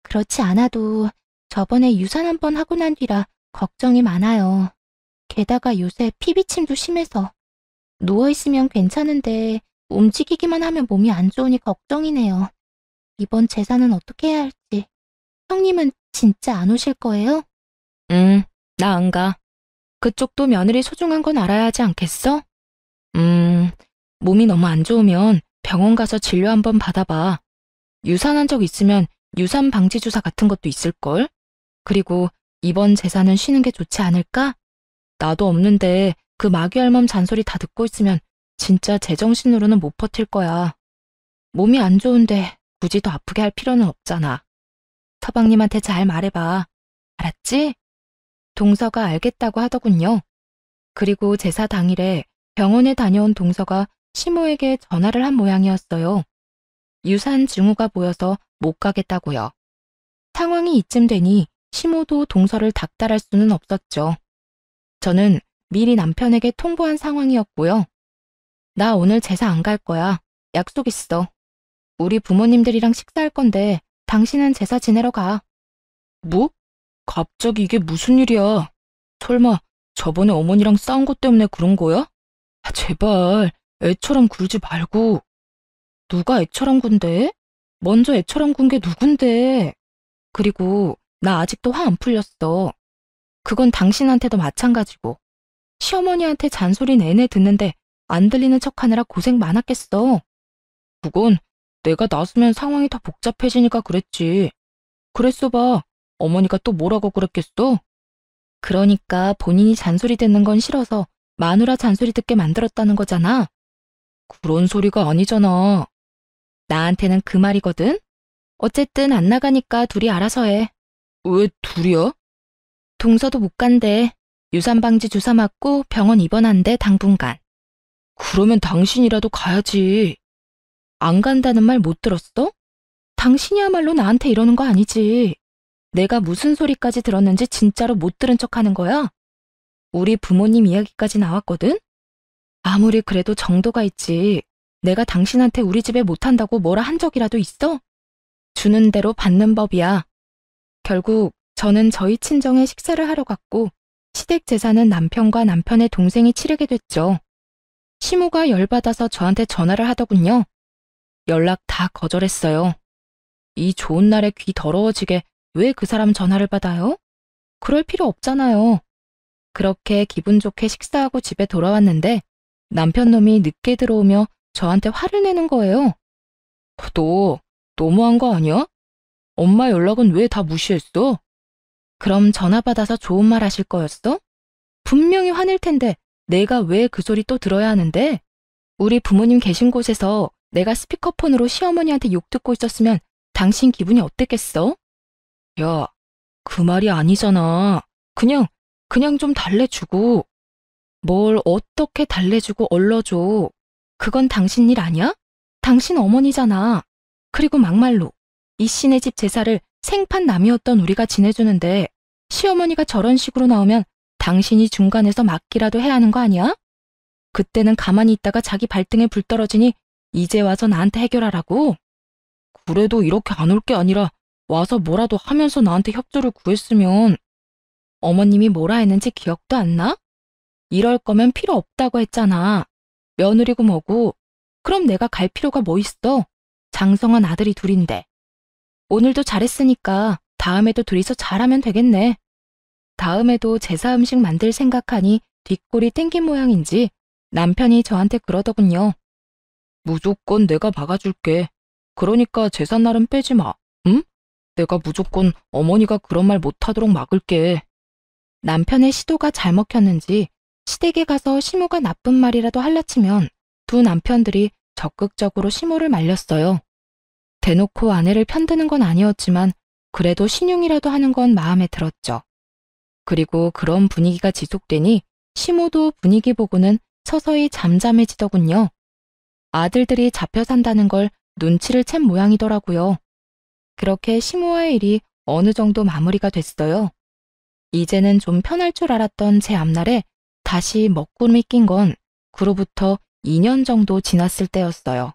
그렇지 않아도 저번에 유산 한 번 하고 난 뒤라 걱정이 많아요. 게다가 요새 피비침도 심해서 누워있으면 괜찮은데 움직이기만 하면 몸이 안 좋으니 걱정이네요. 이번 제사는 어떻게 해야 할지. 형님은 진짜 안 오실 거예요? 나 안 가. 그쪽도 며느리 소중한 건 알아야 하지 않겠어? 몸이 너무 안 좋으면 병원 가서 진료 한번 받아봐. 유산한 적 있으면 유산 방지 주사 같은 것도 있을걸? 그리고 이번 제사는 쉬는 게 좋지 않을까? 나도 없는데 그 마귀알몸 잔소리 다 듣고 있으면 진짜 제정신으로는 못 버틸 거야. 몸이 안 좋은데 굳이 더 아프게 할 필요는 없잖아. 서방님한테 잘 말해봐. 알았지? 동서가 알겠다고 하더군요. 그리고 제사 당일에 병원에 다녀온 동서가 시모에게 전화를 한 모양이었어요. 유산 증후가 보여서 못 가겠다고요. 상황이 이쯤 되니 시모도 동서를 닥달할 수는 없었죠. 저는 미리 남편에게 통보한 상황이었고요. 나 오늘 제사 안 갈 거야. 약속 있어. 우리 부모님들이랑 식사할 건데 당신은 제사 지내러 가. 뭐? 갑자기 이게 무슨 일이야? 설마 저번에 어머니랑 싸운 것 때문에 그런 거야? 아, 제발 애처럼 굴지 말고. 누가 애처럼 군대? 먼저 애처럼 군 게 누군데? 그리고 나 아직도 화 안 풀렸어. 그건 당신한테도 마찬가지고. 시어머니한테 잔소리 내내 듣는데 안 들리는 척하느라 고생 많았겠어. 그건 내가 나서면 상황이 더 복잡해지니까 그랬지. 그랬어 봐. 어머니가 또 뭐라고 그랬겠어? 그러니까 본인이 잔소리 듣는 건 싫어서 마누라 잔소리 듣게 만들었다는 거잖아. 그런 소리가 아니잖아. 나한테는 그 말이거든. 어쨌든 안 나가니까 둘이 알아서 해. 왜 둘이야? 동서도 못 간대. 유산방지 주사 맞고 병원 입원한대 당분간. 그러면 당신이라도 가야지. 안 간다는 말 못 들었어? 당신이야말로 나한테 이러는 거 아니지. 내가 무슨 소리까지 들었는지 진짜로 못 들은 척하는 거야? 우리 부모님 이야기까지 나왔거든? 아무리 그래도 정도가 있지. 내가 당신한테 우리 집에 못한다고 뭐라 한 적이라도 있어? 주는 대로 받는 법이야. 결국 저는 저희 친정에 식사를 하러 갔고 시댁 제사는 남편과 남편의 동생이 치르게 됐죠. 시모가 열받아서 저한테 전화를 하더군요. 연락 다 거절했어요. 이 좋은 날에 귀 더러워지게 왜 그 사람 전화를 받아요? 그럴 필요 없잖아요. 그렇게 기분 좋게 식사하고 집에 돌아왔는데 남편 놈이 늦게 들어오며 저한테 화를 내는 거예요. 너 너무한 거 아니야? 엄마 연락은 왜 다 무시했어? 그럼 전화 받아서 좋은 말 하실 거였어? 분명히 화낼 텐데 내가 왜 그 소리 또 들어야 하는데? 우리 부모님 계신 곳에서 내가 스피커폰으로 시어머니한테 욕 듣고 있었으면 당신 기분이 어땠겠어? 야, 그 말이 아니잖아. 그냥 좀 달래주고. 뭘 어떻게 달래주고 얼러줘. 그건 당신 일 아니야? 당신 어머니잖아. 그리고 막말로 이 씨네 집 제사를 생판 남이었던 우리가 지내주는데 시어머니가 저런 식으로 나오면 당신이 중간에서 막기라도 해야 하는 거 아니야? 그때는 가만히 있다가 자기 발등에 불 떨어지니 이제 와서 나한테 해결하라고? 그래도 이렇게 안 올 게 아니라 와서 뭐라도 하면서 나한테 협조를 구했으면. 어머님이 뭐라 했는지 기억도 안 나? 이럴 거면 필요 없다고 했잖아. 며느리고 뭐고. 그럼 내가 갈 필요가 뭐 있어? 장성한 아들이 둘인데. 오늘도 잘했으니까 다음에도 둘이서 잘하면 되겠네. 다음에도 제사 음식 만들 생각하니 뒷골이 땡긴 모양인지 남편이 저한테 그러더군요. 무조건 내가 막아줄게. 그러니까 제삿날은 빼지 마. 응? 내가 무조건 어머니가 그런 말 못하도록 막을게. 남편의 시도가 잘 먹혔는지 시댁에 가서 시모가 나쁜 말이라도 할라치면 두 남편들이 적극적으로 시모를 말렸어요. 대놓고 아내를 편드는 건 아니었지만 그래도 신용이라도 하는 건 마음에 들었죠. 그리고 그런 분위기가 지속되니 시모도 분위기 보고는 서서히 잠잠해지더군요. 아들들이 잡혀 산다는 걸 눈치를 챈 모양이더라고요. 그렇게 시모와의 일이 어느 정도 마무리가 됐어요. 이제는 좀 편할 줄 알았던 제 앞날에 다시 먹구름이 낀 건 그로부터 2년 정도 지났을 때였어요.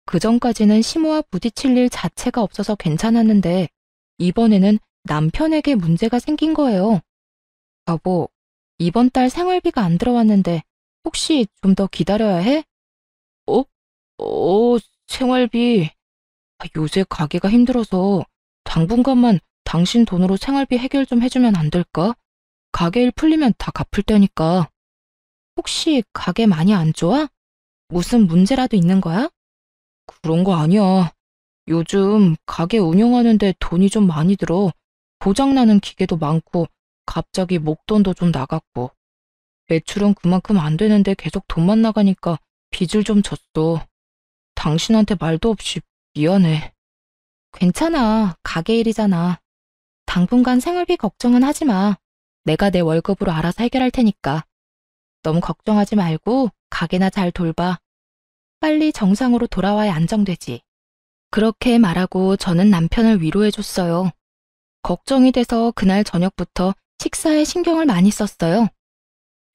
그전까지는 시모와 부딪힐 일 자체가 없어서 괜찮았는데 이번에는 남편에게 문제가 생긴 거예요. 여보, 이번 달 생활비가 안 들어왔는데 혹시 좀 더 기다려야 해? 어? 생활비. 요새 가게가 힘들어서 당분간만 당신 돈으로 생활비 해결 좀 해주면 안 될까? 가게 일 풀리면 다 갚을 테니까. 혹시 가게 많이 안 좋아? 무슨 문제라도 있는 거야? 그런 거 아니야. 요즘 가게 운영하는데 돈이 좀 많이 들어. 고장나는 기계도 많고 갑자기 목돈도 좀 나갔고. 매출은 그만큼 안 되는데 계속 돈만 나가니까 빚을 좀 졌어. 당신한테 말도 없이 미안해. 괜찮아. 가게 일이잖아. 당분간 생활비 걱정은 하지 마. 내가 내 월급으로 알아서 해결할 테니까. 너무 걱정하지 말고 가게나 잘 돌봐. 빨리 정상으로 돌아와야 안정되지. 그렇게 말하고 저는 남편을 위로해줬어요. 걱정이 돼서 그날 저녁부터 식사에 신경을 많이 썼어요.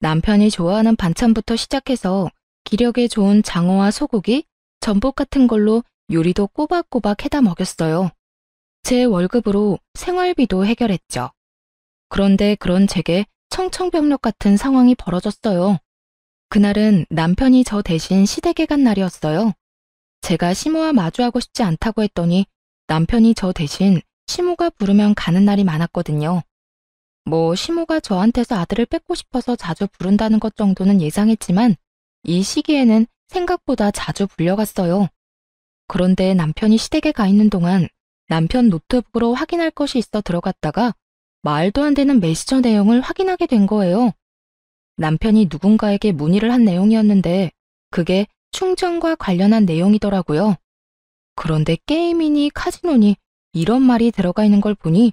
남편이 좋아하는 반찬부터 시작해서 기력에 좋은 장어와 소고기, 전복 같은 걸로 요리도 꼬박꼬박 해다 먹였어요. 제 월급으로 생활비도 해결했죠. 그런데 그런 제게 청천벽력 같은 상황이 벌어졌어요. 그날은 남편이 저 대신 시댁에 간 날이었어요. 제가 시모와 마주하고 싶지 않다고 했더니 남편이 저 대신 시모가 부르면 가는 날이 많았거든요. 뭐 시모가 저한테서 아들을 뺏고 싶어서 자주 부른다는 것 정도는 예상했지만 이 시기에는 생각보다 자주 불려갔어요. 그런데 남편이 시댁에 가 있는 동안 남편 노트북으로 확인할 것이 있어 들어갔다가 말도 안 되는 메시저 내용을 확인하게 된 거예요. 남편이 누군가에게 문의를 한 내용이었는데 그게 충전과 관련한 내용이더라고요. 그런데 게임이니 카지노니 이런 말이 들어가 있는 걸 보니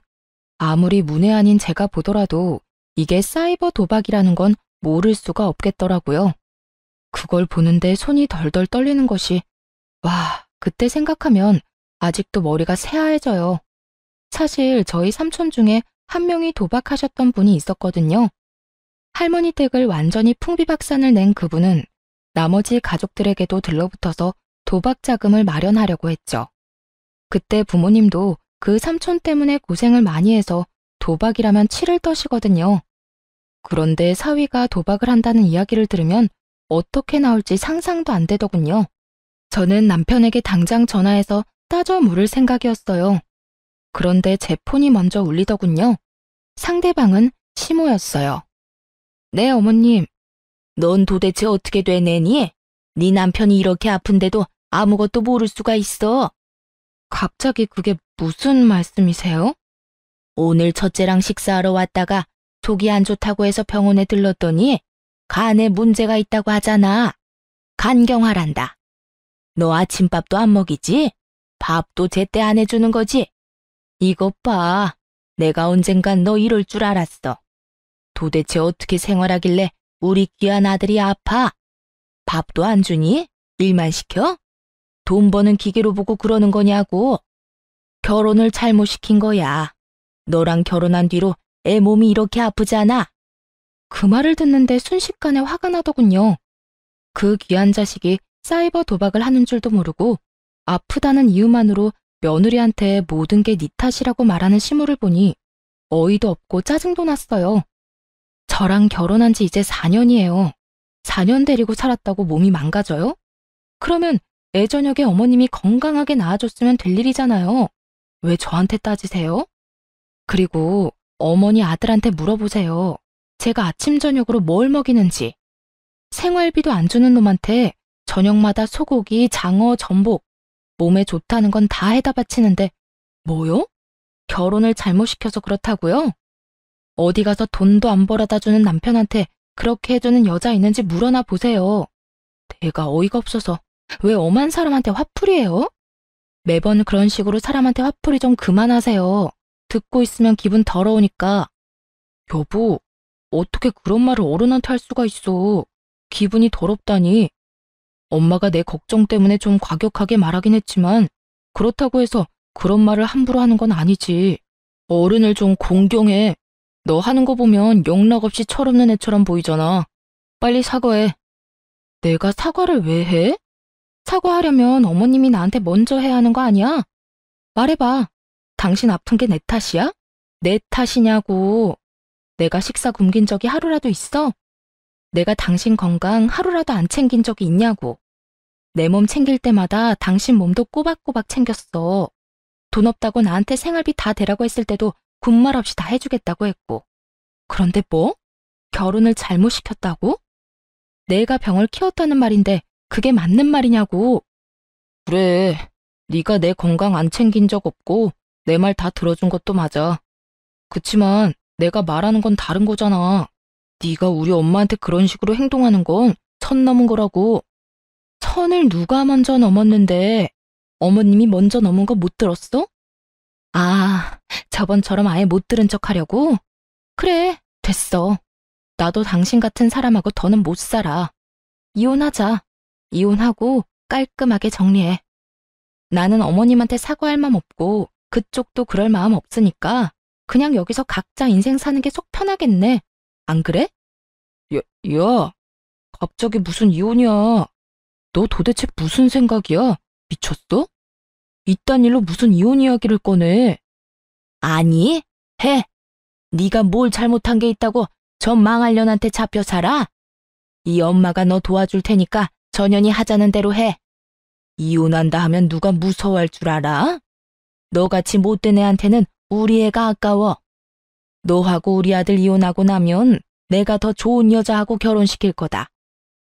아무리 문외한인 제가 보더라도 이게 사이버 도박이라는 건 모를 수가 없겠더라고요. 그걸 보는데 손이 덜덜 떨리는 것이 와, 그때 생각하면 아직도 머리가 새하얘져요. 사실 저희 삼촌 중에 한 명이 도박하셨던 분이 있었거든요. 할머니 댁을 완전히 풍비박산을 낸 그분은 나머지 가족들에게도 들러붙어서 도박 자금을 마련하려고 했죠. 그때 부모님도 그 삼촌 때문에 고생을 많이 해서 도박이라면 치를 떠시거든요. 그런데 사위가 도박을 한다는 이야기를 들으면 어떻게 나올지 상상도 안 되더군요. 저는 남편에게 당장 전화해서 따져 물을 생각이었어요. 그런데 제 폰이 먼저 울리더군요. 상대방은 시모였어요. 네, 어머님. 넌 도대체 어떻게 된 애니? 네 남편이 이렇게 아픈데도 아무것도 모를 수가 있어. 갑자기 그게 무슨 말씀이세요? 오늘 첫째랑 식사하러 왔다가 속이 안 좋다고 해서 병원에 들렀더니 간에 문제가 있다고 하잖아. 간경화란다. 너 아침밥도 안 먹이지? 밥도 제때 안 해주는 거지? 이것 봐. 내가 언젠간 너 이럴 줄 알았어. 도대체 어떻게 생활하길래 우리 귀한 아들이 아파? 밥도 안 주니? 일만 시켜? 돈 버는 기계로 보고 그러는 거냐고. 결혼을 잘못 시킨 거야. 너랑 결혼한 뒤로 애 몸이 이렇게 아프잖아. 그 말을 듣는데 순식간에 화가 나더군요. 그 귀한 자식이 사이버 도박을 하는 줄도 모르고 아프다는 이유만으로 며느리한테 모든 게 네 탓이라고 말하는 시무를 보니 어이도 없고 짜증도 났어요. 저랑 결혼한 지 이제 4년이에요. 4년 데리고 살았다고 몸이 망가져요? 그러면 애 저녁에 어머님이 건강하게 나아졌으면 될 일이잖아요. 왜 저한테 따지세요? 그리고 어머니 아들한테 물어보세요. 제가 아침 저녁으로 뭘 먹이는지. 생활비도 안 주는 놈한테 저녁마다 소고기, 장어, 전복, 몸에 좋다는 건 다 해다 바치는데 뭐요? 결혼을 잘못 시켜서 그렇다고요? 어디 가서 돈도 안 벌어다 주는 남편한테 그렇게 해주는 여자 있는지 물어나 보세요. 내가 어이가 없어서 왜 엄한 사람한테 화풀이해요? 매번 그런 식으로 사람한테 화풀이 좀 그만하세요. 듣고 있으면 기분 더러우니까. 여보, 어떻게 그런 말을 어른한테 할 수가 있어. 기분이 더럽다니. 엄마가 내 걱정 때문에 좀 과격하게 말하긴 했지만 그렇다고 해서 그런 말을 함부로 하는 건 아니지. 어른을 좀 공경해. 너 하는 거 보면 영락없이 철없는 애처럼 보이잖아. 빨리 사과해. 내가 사과를 왜 해? 사과하려면 어머님이 나한테 먼저 해야 하는 거 아니야? 말해봐. 당신 아픈 게 내 탓이야? 내 탓이냐고. 내가 식사 굶긴 적이 하루라도 있어? 내가 당신 건강 하루라도 안 챙긴 적이 있냐고. 내 몸 챙길 때마다 당신 몸도 꼬박꼬박 챙겼어. 돈 없다고 나한테 생활비 다 대라고 했을 때도 군말 없이 다 해주겠다고 했고. 그런데 뭐? 결혼을 잘못 시켰다고? 내가 병을 키웠다는 말인데 그게 맞는 말이냐고. 그래, 네가 내 건강 안 챙긴 적 없고 내 말 다 들어준 것도 맞아. 그치만 내가 말하는 건 다른 거잖아. 네가 우리 엄마한테 그런 식으로 행동하는 건 선 넘은 거라고. 선을 누가 먼저 넘었는데 어머님이 먼저 넘은 거 못 들었어? 아, 저번처럼 아예 못 들은 척 하려고? 그래, 됐어. 나도 당신 같은 사람하고 더는 못 살아. 이혼하자. 이혼하고 깔끔하게 정리해. 나는 어머님한테 사과할 마음 없고 그쪽도 그럴 마음 없으니까 그냥 여기서 각자 인생 사는 게 속 편하겠네. 안 그래? 야, 갑자기 무슨 이혼이야. 너 도대체 무슨 생각이야? 미쳤어? 이딴 일로 무슨 이혼 이야기를 꺼내? 아니, 해. 네가 뭘 잘못한 게 있다고 저 망할 년한테 잡혀 살아? 이 엄마가 너 도와줄 테니까 전연이 하자는 대로 해. 이혼한다 하면 누가 무서워할 줄 알아? 너같이 못된 애한테는 우리 애가 아까워. 너하고 우리 아들 이혼하고 나면 내가 더 좋은 여자하고 결혼시킬 거다.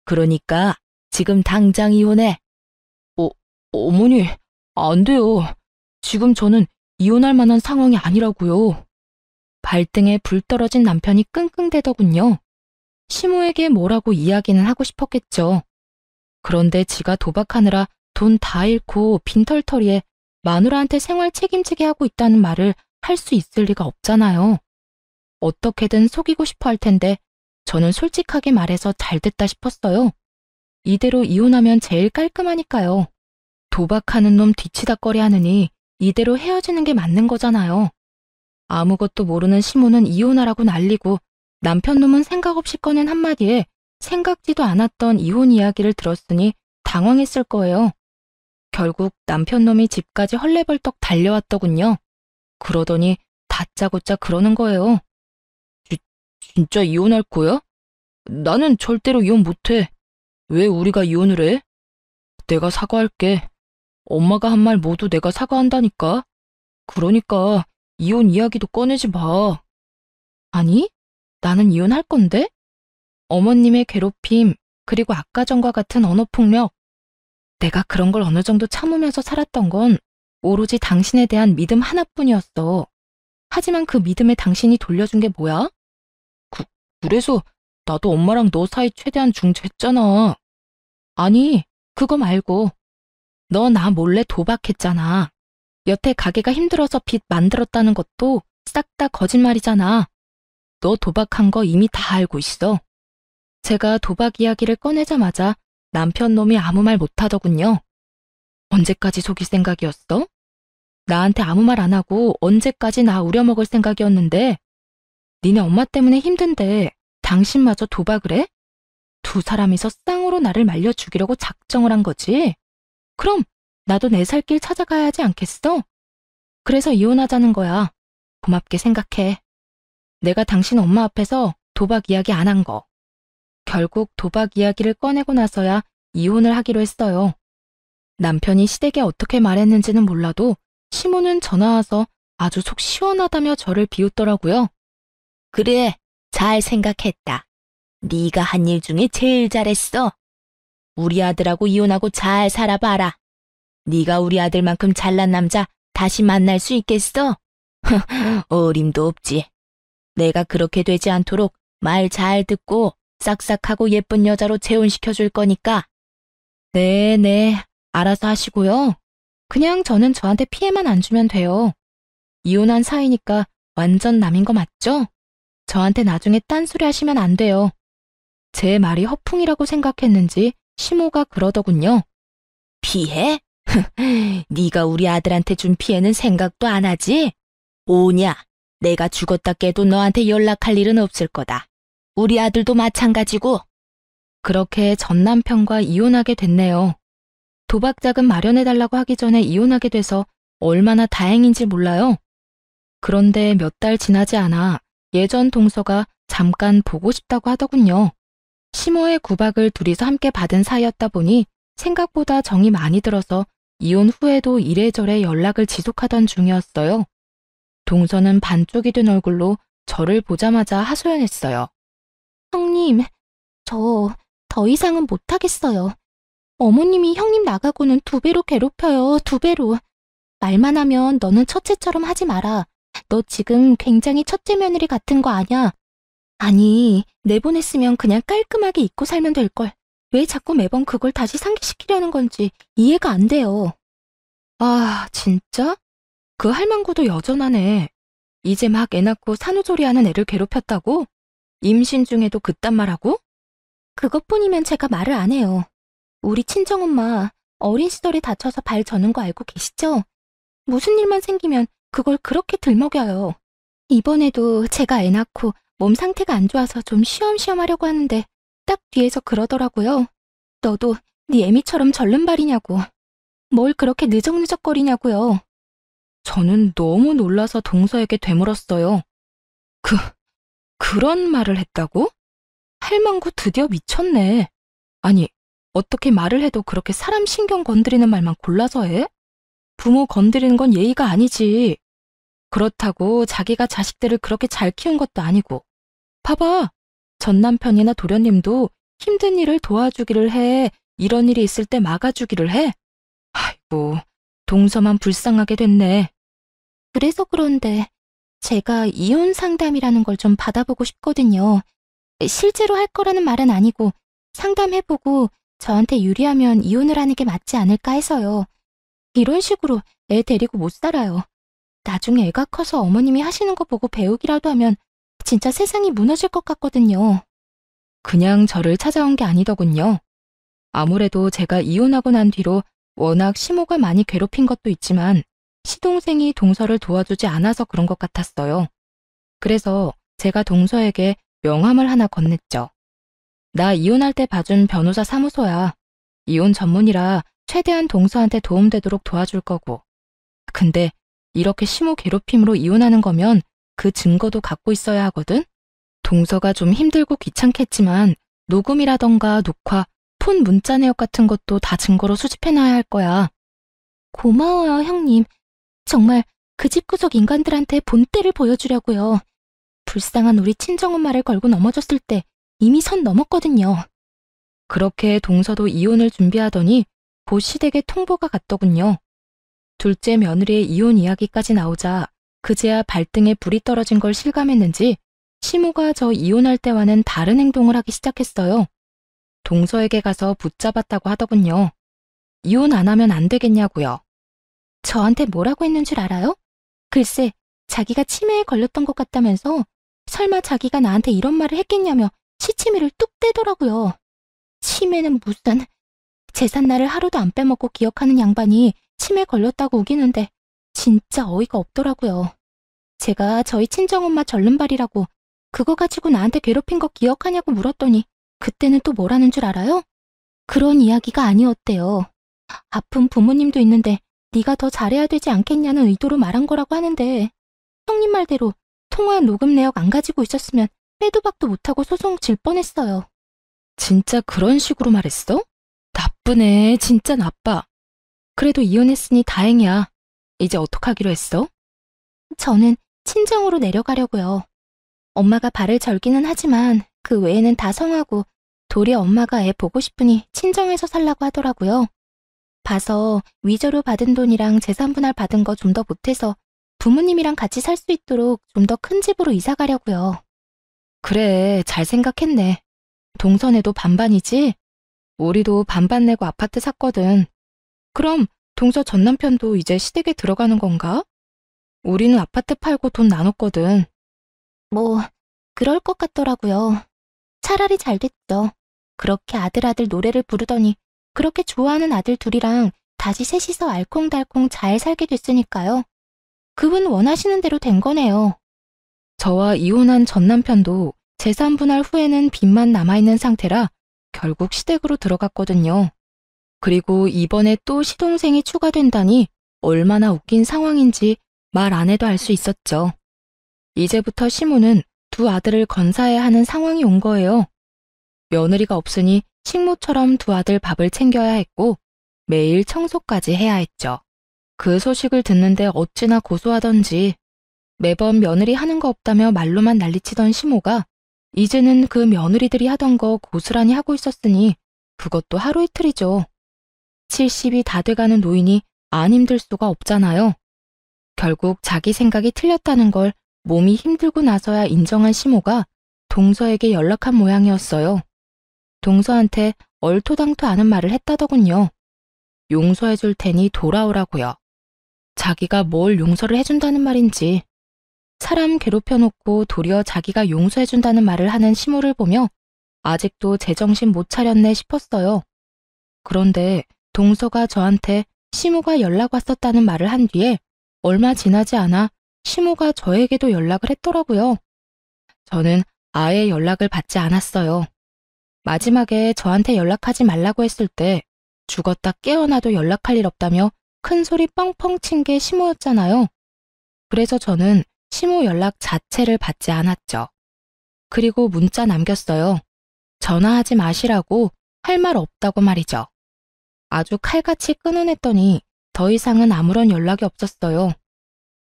그러니까 지금 당장 이혼해. 어머니, 안 돼요. 지금 저는 이혼할 만한 상황이 아니라고요. 발등에 불 떨어진 남편이 끙끙대더군요. 시모에게 뭐라고 이야기는 하고 싶었겠죠. 그런데 지가 도박하느라 돈 다 잃고 빈털터리에 마누라한테 생활 책임지게 하고 있다는 말을 할 수 있을 리가 없잖아요. 어떻게든 속이고 싶어 할 텐데 저는 솔직하게 말해서 잘 됐다 싶었어요. 이대로 이혼하면 제일 깔끔하니까요. 도박하는 놈 뒤치다꺼리 하느니 이대로 헤어지는 게 맞는 거잖아요. 아무것도 모르는 시모는 이혼하라고 난리고 남편 놈은 생각 없이 꺼낸 한마디에 생각지도 않았던 이혼 이야기를 들었으니 당황했을 거예요. 결국 남편 놈이 집까지 헐레벌떡 달려왔더군요. 그러더니 다짜고짜 그러는 거예요. 진짜 이혼할 거야? 나는 절대로 이혼 못해. 왜 우리가 이혼을 해? 내가 사과할게. 엄마가 한 말 모두 내가 사과한다니까. 그러니까 이혼 이야기도 꺼내지 마. 아니, 나는 이혼할 건데? 어머님의 괴롭힘, 그리고 아까 전과 같은 언어폭력. 내가 그런 걸 어느 정도 참으면서 살았던 건 오로지 당신에 대한 믿음 하나뿐이었어. 하지만 그 믿음에 당신이 돌려준 게 뭐야? 그래서 나도 엄마랑 너 사이 최대한 중재했잖아. 아니, 그거 말고 너 나 몰래 도박했잖아. 여태 가게가 힘들어서 빚 만들었다는 것도 싹 다 거짓말이잖아. 너 도박한 거 이미 다 알고 있어. 제가 도박 이야기를 꺼내자마자 남편 놈이 아무 말 못하더군요. 언제까지 속일 생각이었어? 나한테 아무 말 안 하고 언제까지 나 우려먹을 생각이었는데 니네 엄마 때문에 힘든데 당신마저 도박을 해? 두 사람이서 쌍으로 나를 말려 죽이려고 작정을 한 거지? 그럼 나도 내 살 길 찾아가야 하지 않겠어? 그래서 이혼하자는 거야. 고맙게 생각해. 내가 당신 엄마 앞에서 도박 이야기 안 한 거. 결국 도박 이야기를 꺼내고 나서야 이혼을 하기로 했어요. 남편이 시댁에 어떻게 말했는지는 몰라도 시모는 전화 와서 아주 속 시원하다며 저를 비웃더라고요. 그래, 잘 생각했다. 네가 한 일 중에 제일 잘했어. 우리 아들하고 이혼하고 잘 살아봐라. 네가 우리 아들만큼 잘난 남자 다시 만날 수 있겠어? 어림도 없지. 내가 그렇게 되지 않도록 말 잘 듣고 싹싹하고 예쁜 여자로 재혼시켜줄 거니까. 네, 알아서 하시고요. 그냥 저는 저한테 피해만 안 주면 돼요. 이혼한 사이니까 완전 남인 거 맞죠? 저한테 나중에 딴소리 하시면 안 돼요. 제 말이 허풍이라고 생각했는지 시모가 그러더군요. 피해? 네가 우리 아들한테 준 피해는 생각도 안 하지? 오냐, 내가 죽었다 깨도 너한테 연락할 일은 없을 거다. 우리 아들도 마찬가지고. 그렇게 전 남편과 이혼하게 됐네요. 도박 자금 마련해달라고 하기 전에 이혼하게 돼서 얼마나 다행인지 몰라요. 그런데 몇 달 지나지 않아 예전 동서가 잠깐 보고 싶다고 하더군요. 시모의 구박을 둘이서 함께 받은 사이였다 보니 생각보다 정이 많이 들어서 이혼 후에도 이래저래 연락을 지속하던 중이었어요. 동서는 반쪽이 된 얼굴로 저를 보자마자 하소연했어요. 형님, 저 더 이상은 못하겠어요. 어머님이 형님 나가고는 2배로 괴롭혀요, 2배로. 말만 하면 너는 첫째처럼 하지 마라. 너 지금 굉장히 첫째 며느리 같은 거 아냐? 아니, 내보냈으면 그냥 깔끔하게 잊고 살면 될걸. 왜 자꾸 매번 그걸 다시 상기시키려는 건지 이해가 안 돼요. 아, 진짜? 그 할망구도 여전하네. 이제 막 애 낳고 산후조리하는 애를 괴롭혔다고? 임신 중에도 그딴 말하고? 그것뿐이면 제가 말을 안 해요. 우리 친정엄마 어린 시절에 다쳐서 발 저는 거 알고 계시죠? 무슨 일만 생기면 그걸 그렇게 들먹여요. 이번에도 제가 애 낳고 몸 상태가 안 좋아서 좀 쉬엄쉬엄 하려고 하는데 딱 뒤에서 그러더라고요. 너도 네 애미처럼 절름발이냐고. 뭘 그렇게 느적느적거리냐고요. 저는 너무 놀라서 동서에게 되물었어요. 그런 말을 했다고? 할망구 드디어 미쳤네. 아니, 어떻게 말을 해도 그렇게 사람 신경 건드리는 말만 골라서 해? 부모 건드리는 건 예의가 아니지. 그렇다고 자기가 자식들을 그렇게 잘 키운 것도 아니고. 봐봐, 전 남편이나 도련님도 힘든 일을 도와주기를 해. 이런 일이 있을 때 막아주기를 해. 아이고, 동서만 불쌍하게 됐네. 그래서 그런데 제가 이혼 상담이라는 걸 좀 받아보고 싶거든요. 실제로 할 거라는 말은 아니고 상담해보고 저한테 유리하면 이혼을 하는 게 맞지 않을까 해서요. 이런 식으로 애 데리고 못 살아요. 나중에 애가 커서 어머님이 하시는 거 보고 배우기라도 하면 진짜 세상이 무너질 것 같거든요. 그냥 저를 찾아온 게 아니더군요. 아무래도 제가 이혼하고 난 뒤로 워낙 시모가 많이 괴롭힌 것도 있지만 시동생이 동서를 도와주지 않아서 그런 것 같았어요. 그래서 제가 동서에게 명함을 하나 건넸죠. 나 이혼할 때 봐준 변호사 사무소야. 이혼 전문이라 최대한 동서한테 도움되도록 도와줄 거고. 근데 이렇게 시모 괴롭힘으로 이혼하는 거면 그 증거도 갖고 있어야 하거든? 동서가 좀 힘들고 귀찮겠지만 녹음이라던가 녹화, 폰 문자 내역 같은 것도 다 증거로 수집해놔야 할 거야. 고마워요, 형님. 정말 그 집구석 인간들한테 본때를 보여주려고요. 불쌍한 우리 친정엄마를 걸고 넘어졌을 때 이미 선 넘었거든요. 그렇게 동서도 이혼을 준비하더니 곧 시댁에 통보가 갔더군요. 둘째 며느리의 이혼 이야기까지 나오자 그제야 발등에 불이 떨어진 걸 실감했는지 시모가 저 이혼할 때와는 다른 행동을 하기 시작했어요. 동서에게 가서 붙잡았다고 하더군요. 이혼 안 하면 안 되겠냐고요. 저한테 뭐라고 했는 줄 알아요? 글쎄, 자기가 치매에 걸렸던 것 같다면서 설마 자기가 나한테 이런 말을 했겠냐며 시치미를 뚝 떼더라고요. 치매는 무슨... 제삿날을 하루도 안 빼먹고 기억하는 양반이 치매 걸렸다고 우기는데 진짜 어이가 없더라고요. 제가 저희 친정엄마 절름발이라고 그거 가지고 나한테 괴롭힌 거 기억하냐고 물었더니 그때는 또 뭐라는 줄 알아요? 그런 이야기가 아니었대요. 아픈 부모님도 있는데 네가 더 잘해야 되지 않겠냐는 의도로 말한 거라고 하는데 형님 말대로 통화 녹음 내역 안 가지고 있었으면 빼도 박도 못하고 소송 질 뻔했어요. 진짜 그런 식으로 말했어? 나쁘네. 진짜 나빠. 그래도 이혼했으니 다행이야. 이제 어떡하기로 했어? 저는 친정으로 내려가려고요. 엄마가 발을 절기는 하지만 그 외에는 다 성하고 도리어 엄마가 애 보고 싶으니 친정에서 살라고 하더라고요. 봐서 위조로 받은 돈이랑 재산분할 받은 거 좀 더 보태서 부모님이랑 같이 살 수 있도록 좀 더 큰 집으로 이사 가려고요. 그래, 잘 생각했네. 동선에도 반반이지? 우리도 반반 내고 아파트 샀거든. 그럼 동서 전 남편도 이제 시댁에 들어가는 건가? 우리는 아파트 팔고 돈 나눴거든. 뭐 그럴 것 같더라고요. 차라리 잘 됐죠. 그렇게 아들 노래를 부르더니 그렇게 좋아하는 아들 둘이랑 다시 셋이서 알콩달콩 잘 살게 됐으니까요. 그분 원하시는 대로 된 거네요. 저와 이혼한 전 남편도 재산 분할 후에는 빚만 남아있는 상태라 결국 시댁으로 들어갔거든요. 그리고 이번에 또 시동생이 추가된다니 얼마나 웃긴 상황인지 말 안 해도 알 수 있었죠. 이제부터 시모는 두 아들을 건사해야 하는 상황이 온 거예요. 며느리가 없으니 식모처럼 두 아들 밥을 챙겨야 했고 매일 청소까지 해야 했죠. 그 소식을 듣는데 어찌나 고소하던지 매번 며느리 하는 거 없다며 말로만 난리치던 시모가 이제는 그 며느리들이 하던 거 고스란히 하고 있었으니 그것도 하루 이틀이죠. 70이 다 돼가는 노인이 안 힘들 수가 없잖아요. 결국 자기 생각이 틀렸다는 걸 몸이 힘들고 나서야 인정한 시모가 동서에게 연락한 모양이었어요. 동서한테 얼토당토 않은 말을 했다더군요. 용서해줄 테니 돌아오라고요. 자기가 뭘 용서를 해준다는 말인지. 사람 괴롭혀놓고 도리어 자기가 용서해준다는 말을 하는 시모를 보며 아직도 제정신 못 차렸네 싶었어요. 그런데 동서가 저한테 시모가 연락 왔었다는 말을 한 뒤에 얼마 지나지 않아 시모가 저에게도 연락을 했더라고요. 저는 아예 연락을 받지 않았어요. 마지막에 저한테 연락하지 말라고 했을 때 죽었다 깨어나도 연락할 일 없다며 큰 소리 뻥뻥 친 게 시모였잖아요. 그래서 저는 시모 연락 자체를 받지 않았죠. 그리고 문자 남겼어요. 전화하지 마시라고 할 말 없다고 말이죠. 아주 칼같이 끊어냈더니 더 이상은 아무런 연락이 없었어요.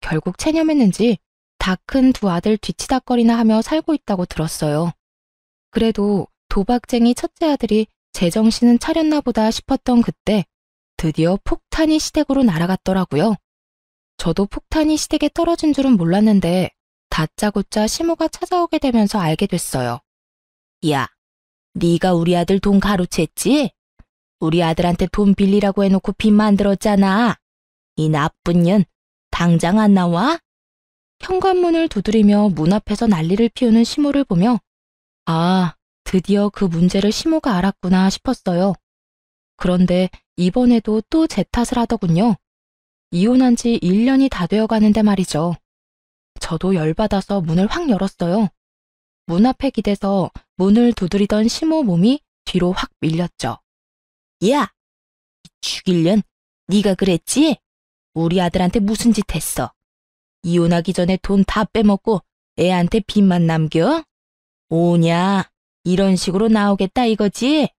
결국 체념했는지 다 큰 두 아들 뒤치다거리나 하며 살고 있다고 들었어요. 그래도 도박쟁이 첫째 아들이 제정신은 차렸나 보다 싶었던 그때 드디어 폭탄이 시댁으로 날아갔더라고요. 저도 폭탄이 시댁에 떨어진 줄은 몰랐는데 다짜고짜 시모가 찾아오게 되면서 알게 됐어요. 야, 네가 우리 아들 돈 가로챘지? 우리 아들한테 돈 빌리라고 해놓고 빚 만들었잖아. 이 나쁜 년, 당장 안 나와? 현관문을 두드리며 문 앞에서 난리를 피우는 시모를 보며 아, 드디어 그 문제를 시모가 알았구나 싶었어요. 그런데 이번에도 또 제 탓을 하더군요. 이혼한 지 1년이 다 되어 가는데 말이죠. 저도 열받아서 문을 확 열었어요. 문 앞에 기대서 문을 두드리던 시모 몸이 뒤로 확 밀렸죠. 야! 죽일년, 네가 그랬지? 우리 아들한테 무슨 짓 했어? 이혼하기 전에 돈 다 빼먹고 애한테 빚만 남겨? 오냐? 이런 식으로 나오겠다 이거지?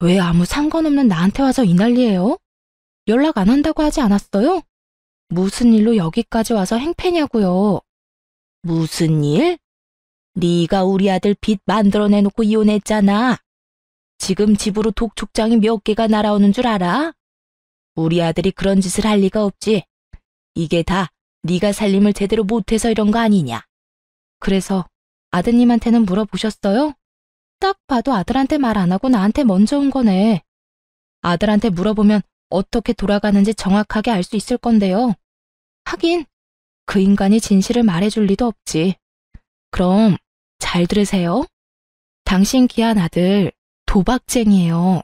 왜 아무 상관없는 나한테 와서 이 난리예요? 연락 안 한다고 하지 않았어요? 무슨 일로 여기까지 와서 행패냐고요? 무슨 일? 네가 우리 아들 빚 만들어내놓고 이혼했잖아. 지금 집으로 독촉장이 몇 개가 날아오는 줄 알아? 우리 아들이 그런 짓을 할 리가 없지. 이게 다 네가 살림을 제대로 못해서 이런 거 아니냐. 그래서 아드님한테는 물어보셨어요? 딱 봐도 아들한테 말 안 하고 나한테 먼저 온 거네. 아들한테 물어보면 어떻게 돌아가는지 정확하게 알 수 있을 건데요. 하긴 그 인간이 진실을 말해줄 리도 없지. 그럼 잘 들으세요. 당신 귀한 아들 도박쟁이에요.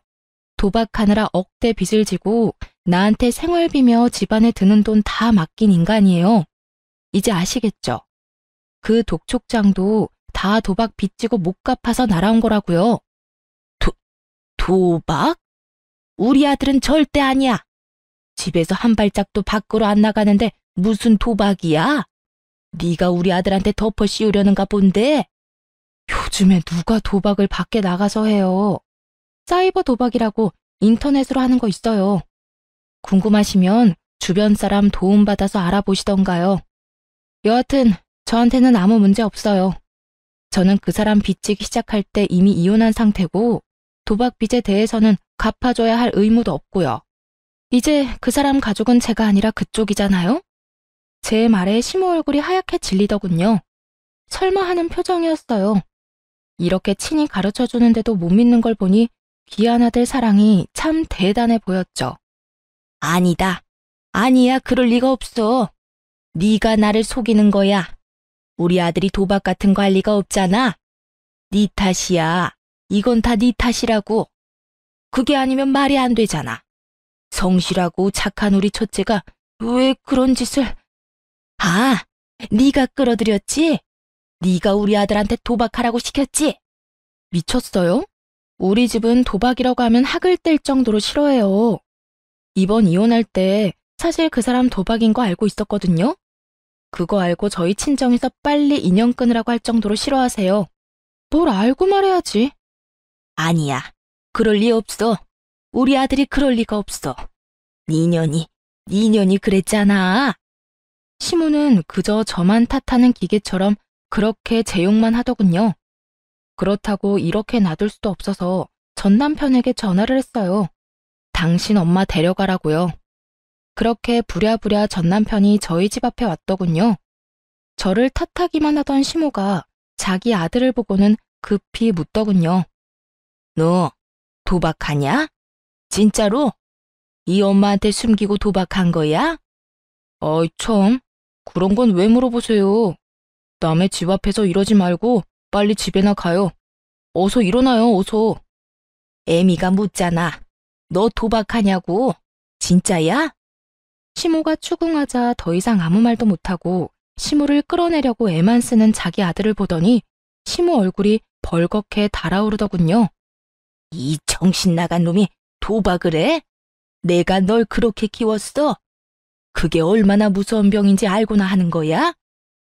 도박하느라 억대 빚을 지고 나한테 생활비며 집안에 드는 돈 다 맡긴 인간이에요. 이제 아시겠죠? 그 독촉장도 다 도박 빚지고 못 갚아서 날아온 거라고요. 도박? 우리 아들은 절대 아니야. 집에서 한 발짝도 밖으로 안 나가는데 무슨 도박이야? 네가 우리 아들한테 덮어 씌우려는가 본데? 요즘에 누가 도박을 밖에 나가서 해요. 사이버 도박이라고 인터넷으로 하는 거 있어요. 궁금하시면 주변 사람 도움받아서 알아보시던가요. 여하튼 저한테는 아무 문제 없어요. 저는 그 사람 빚지기 시작할 때 이미 이혼한 상태고 도박 빚에 대해서는 갚아줘야 할 의무도 없고요. 이제 그 사람 가족은 제가 아니라 그쪽이잖아요. 제 말에 시모 얼굴이 하얗게 질리더군요. 설마 하는 표정이었어요. 이렇게 친히 가르쳐주는데도 못 믿는 걸 보니 귀한 아들 사랑이 참 대단해 보였죠. 아니다. 아니야, 그럴 리가 없어. 네가 나를 속이는 거야. 우리 아들이 도박 같은 거 할 리가 없잖아. 네 탓이야. 이건 다 네 탓이라고. 그게 아니면 말이 안 되잖아. 성실하고 착한 우리 첫째가 왜 그런 짓을... 아, 네가 끌어들였지? 네가 우리 아들한테 도박하라고 시켰지? 미쳤어요? 우리 집은 도박이라고 하면 학을 뗄 정도로 싫어해요. 이번 이혼할 때 사실 그 사람 도박인 거 알고 있었거든요. 그거 알고 저희 친정에서 빨리 인연 끊으라고 할 정도로 싫어하세요. 뭘 알고 말해야지. 아니야. 그럴 리 없어. 우리 아들이 그럴 리가 없어. 니년이 그랬잖아. 시모는 그저 저만 탓하는 기계처럼 그렇게 제 욕만 하더군요. 그렇다고 이렇게 놔둘 수도 없어서 전 남편에게 전화를 했어요. 당신 엄마 데려가라고요. 그렇게 부랴부랴 전 남편이 저희 집 앞에 왔더군요. 저를 탓하기만 하던 시모가 자기 아들을 보고는 급히 묻더군요. 너 도박하냐? 진짜로? 이 엄마한테 숨기고 도박한 거야? 어이 참, 그런 건 왜 물어보세요. 남의 집 앞에서 이러지 말고 빨리 집에나 가요. 어서 일어나요, 어서. 애미가 묻잖아. 너 도박하냐고? 진짜야? 시모가 추궁하자 더 이상 아무 말도 못하고 시모를 끌어내려고 애만 쓰는 자기 아들을 보더니 시모 얼굴이 벌겋게 달아오르더군요. 이 정신 나간 놈이 도박을 해? 내가 널 그렇게 키웠어? 그게 얼마나 무서운 병인지 알고나 하는 거야?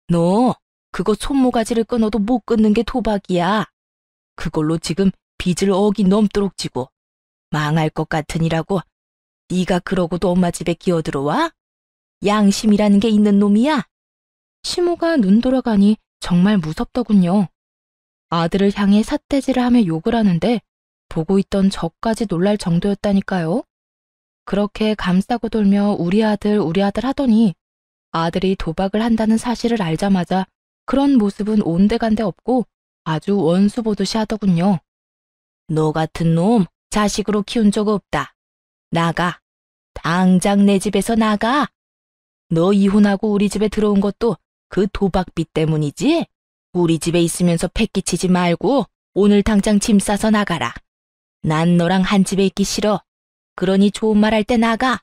너 그거 손모가지를 끊어도 못 끊는 게 도박이야. 그걸로 지금 빚을 억이 넘도록 지고 망할 것 같으니라고 네가 그러고도 엄마 집에 기어들어와? 양심이라는 게 있는 놈이야? 시모가 눈 돌아가니 정말 무섭더군요. 아들을 향해 삿대질을 하며 욕을 하는데 보고 있던 저까지 놀랄 정도였다니까요. 그렇게 감싸고 돌며 우리 아들 하더니 아들이 도박을 한다는 사실을 알자마자 그런 모습은 온데간데 없고 아주 원수 보듯이 하더군요. 너 같은 놈 자식으로 키운 적 없다. 나가. 당장 내 집에서 나가. 너 이혼하고 우리 집에 들어온 것도 그 도박빚 때문이지? 우리 집에 있으면서 패기치지 말고 오늘 당장 짐 싸서 나가라. 난 너랑 한 집에 있기 싫어. 그러니 좋은 말 할 때 나가.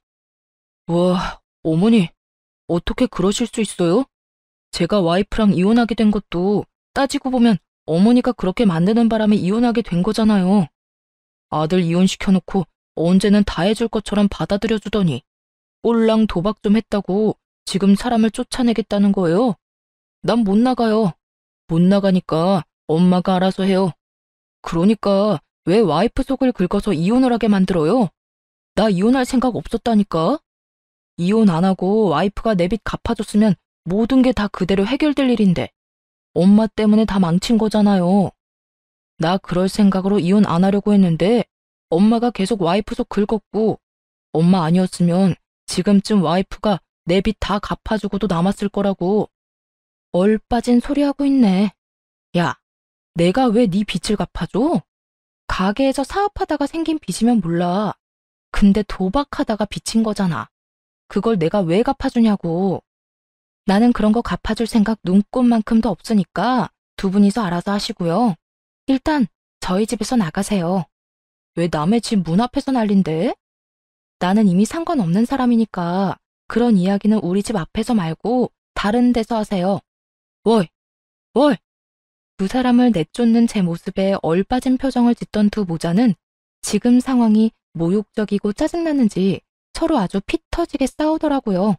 와, 어머니, 어떻게 그러실 수 있어요? 제가 와이프랑 이혼하게 된 것도 따지고 보면 어머니가 그렇게 만드는 바람에 이혼하게 된 거잖아요. 아들 이혼시켜놓고 언제는 다 해줄 것처럼 받아들여주더니 꼴랑 도박 좀 했다고 지금 사람을 쫓아내겠다는 거예요. 난 못 나가요. 못 나가니까 엄마가 알아서 해요. 그러니까 왜 와이프 속을 긁어서 이혼을 하게 만들어요? 나 이혼할 생각 없었다니까. 이혼 안 하고 와이프가 내 빚 갚아줬으면 모든 게 다 그대로 해결될 일인데 엄마 때문에 다 망친 거잖아요. 나 그럴 생각으로 이혼 안 하려고 했는데 엄마가 계속 와이프 속 긁었고 엄마 아니었으면 지금쯤 와이프가 내 빚 다 갚아주고도 남았을 거라고. 얼빠진 소리하고 있네. 야, 내가 왜 네 빚을 갚아줘? 가게에서 사업하다가 생긴 빚이면 몰라. 근데 도박하다가 빚인 거잖아. 그걸 내가 왜 갚아주냐고. 나는 그런 거 갚아줄 생각 눈꼽만큼도 없으니까 두 분이서 알아서 하시고요. 일단 저희 집에서 나가세요. 왜 남의 집 문 앞에서 난린데? 나는 이미 상관없는 사람이니까 그런 이야기는 우리 집 앞에서 말고 다른 데서 하세요. 월! 월! 두 사람을 내쫓는 제 모습에 얼빠진 표정을 짓던 두 모자는 지금 상황이 모욕적이고 짜증나는지 서로 아주 피 터지게 싸우더라고요.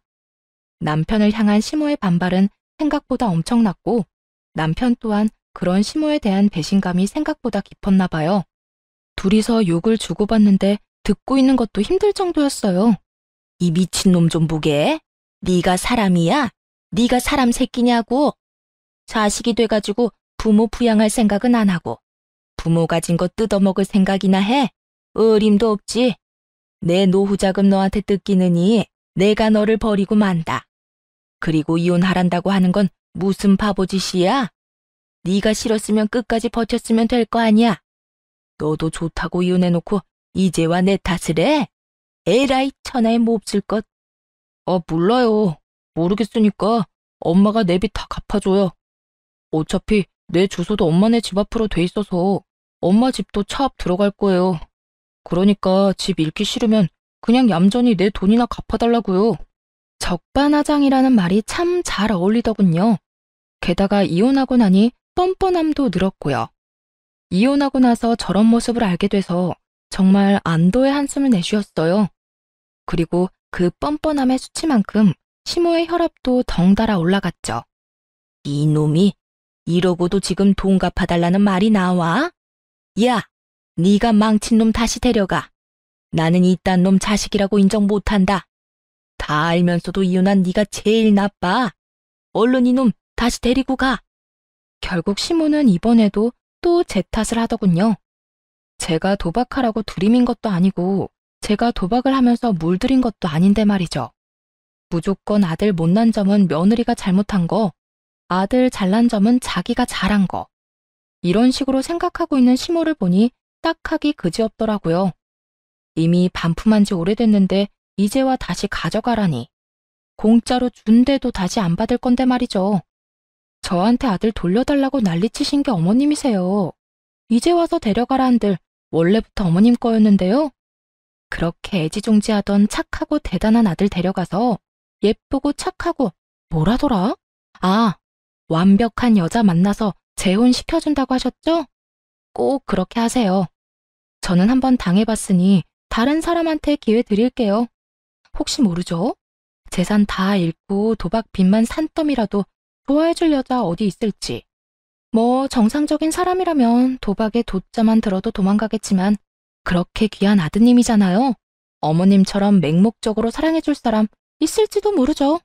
남편을 향한 시모의 반발은 생각보다 엄청났고 남편 또한 그런 시모에 대한 배신감이 생각보다 깊었나 봐요. 둘이서 욕을 주고받는데 듣고 있는 것도 힘들 정도였어요. 이 미친놈 좀 보게. 네가 사람이야? 네가 사람 새끼냐고. 자식이 돼가지고 부모 부양할 생각은 안 하고 부모 가진 거 뜯어먹을 생각이나 해? 어림도 없지. 내 노후자금 너한테 뜯기느니 내가 너를 버리고 만다. 그리고 이혼하란다고 하는 건 무슨 바보짓이야? 네가 싫었으면 끝까지 버텼으면 될 거 아니야. 너도 좋다고 이혼해놓고 이제와 내 탓을 해? 에라이 천하에 몹쓸 것. 몰라요. 모르겠으니까 엄마가 내 빚 다 갚아줘요. 어차피 내 주소도 엄마네 집 앞으로 돼 있어서 엄마 집도 차 앞 들어갈 거예요. 그러니까 집 잃기 싫으면 그냥 얌전히 내 돈이나 갚아달라고요. 적반하장이라는 말이 참 잘 어울리더군요. 게다가 이혼하고 나니 뻔뻔함도 늘었고요. 이혼하고 나서 저런 모습을 알게 돼서 정말 안도의 한숨을 내쉬었어요. 그리고 그 뻔뻔함의 수치만큼 시모의 혈압도 덩달아 올라갔죠. 이놈이 이러고도 지금 돈 갚아달라는 말이 나와? 야, 네가 망친 놈 다시 데려가. 나는 이딴 놈 자식이라고 인정 못한다. 다 알면서도 이혼한 네가 제일 나빠. 얼른 이놈 다시 데리고 가. 결국 시모는 이번에도 또 제 탓을 하더군요. 제가 도박하라고 들이민 것도 아니고 제가 도박을 하면서 물들인 것도 아닌데 말이죠. 무조건 아들 못난 점은 며느리가 잘못한 거, 아들 잘난 점은 자기가 잘한 거. 이런 식으로 생각하고 있는 시모를 보니 딱하기 그지없더라고요. 이미 반품한 지 오래됐는데 이제와 다시 가져가라니. 공짜로 준대도 다시 안 받을 건데 말이죠. 저한테 아들 돌려달라고 난리치신 게 어머님이세요. 이제 와서 데려가라 한들 원래부터 어머님 거였는데요. 그렇게 애지중지하던 착하고 대단한 아들 데려가서 예쁘고 착하고 뭐라더라? 완벽한 여자 만나서 재혼시켜준다고 하셨죠? 꼭 그렇게 하세요. 저는 한번 당해봤으니 다른 사람한테 기회 드릴게요. 혹시 모르죠? 재산 다 잃고 도박 빚만 산더미라도 좋아해줄 여자 어디 있을지. 뭐 정상적인 사람이라면 도박에 돛자만 들어도 도망가겠지만 그렇게 귀한 아드님이잖아요. 어머님처럼 맹목적으로 사랑해줄 사람 있을지도 모르죠.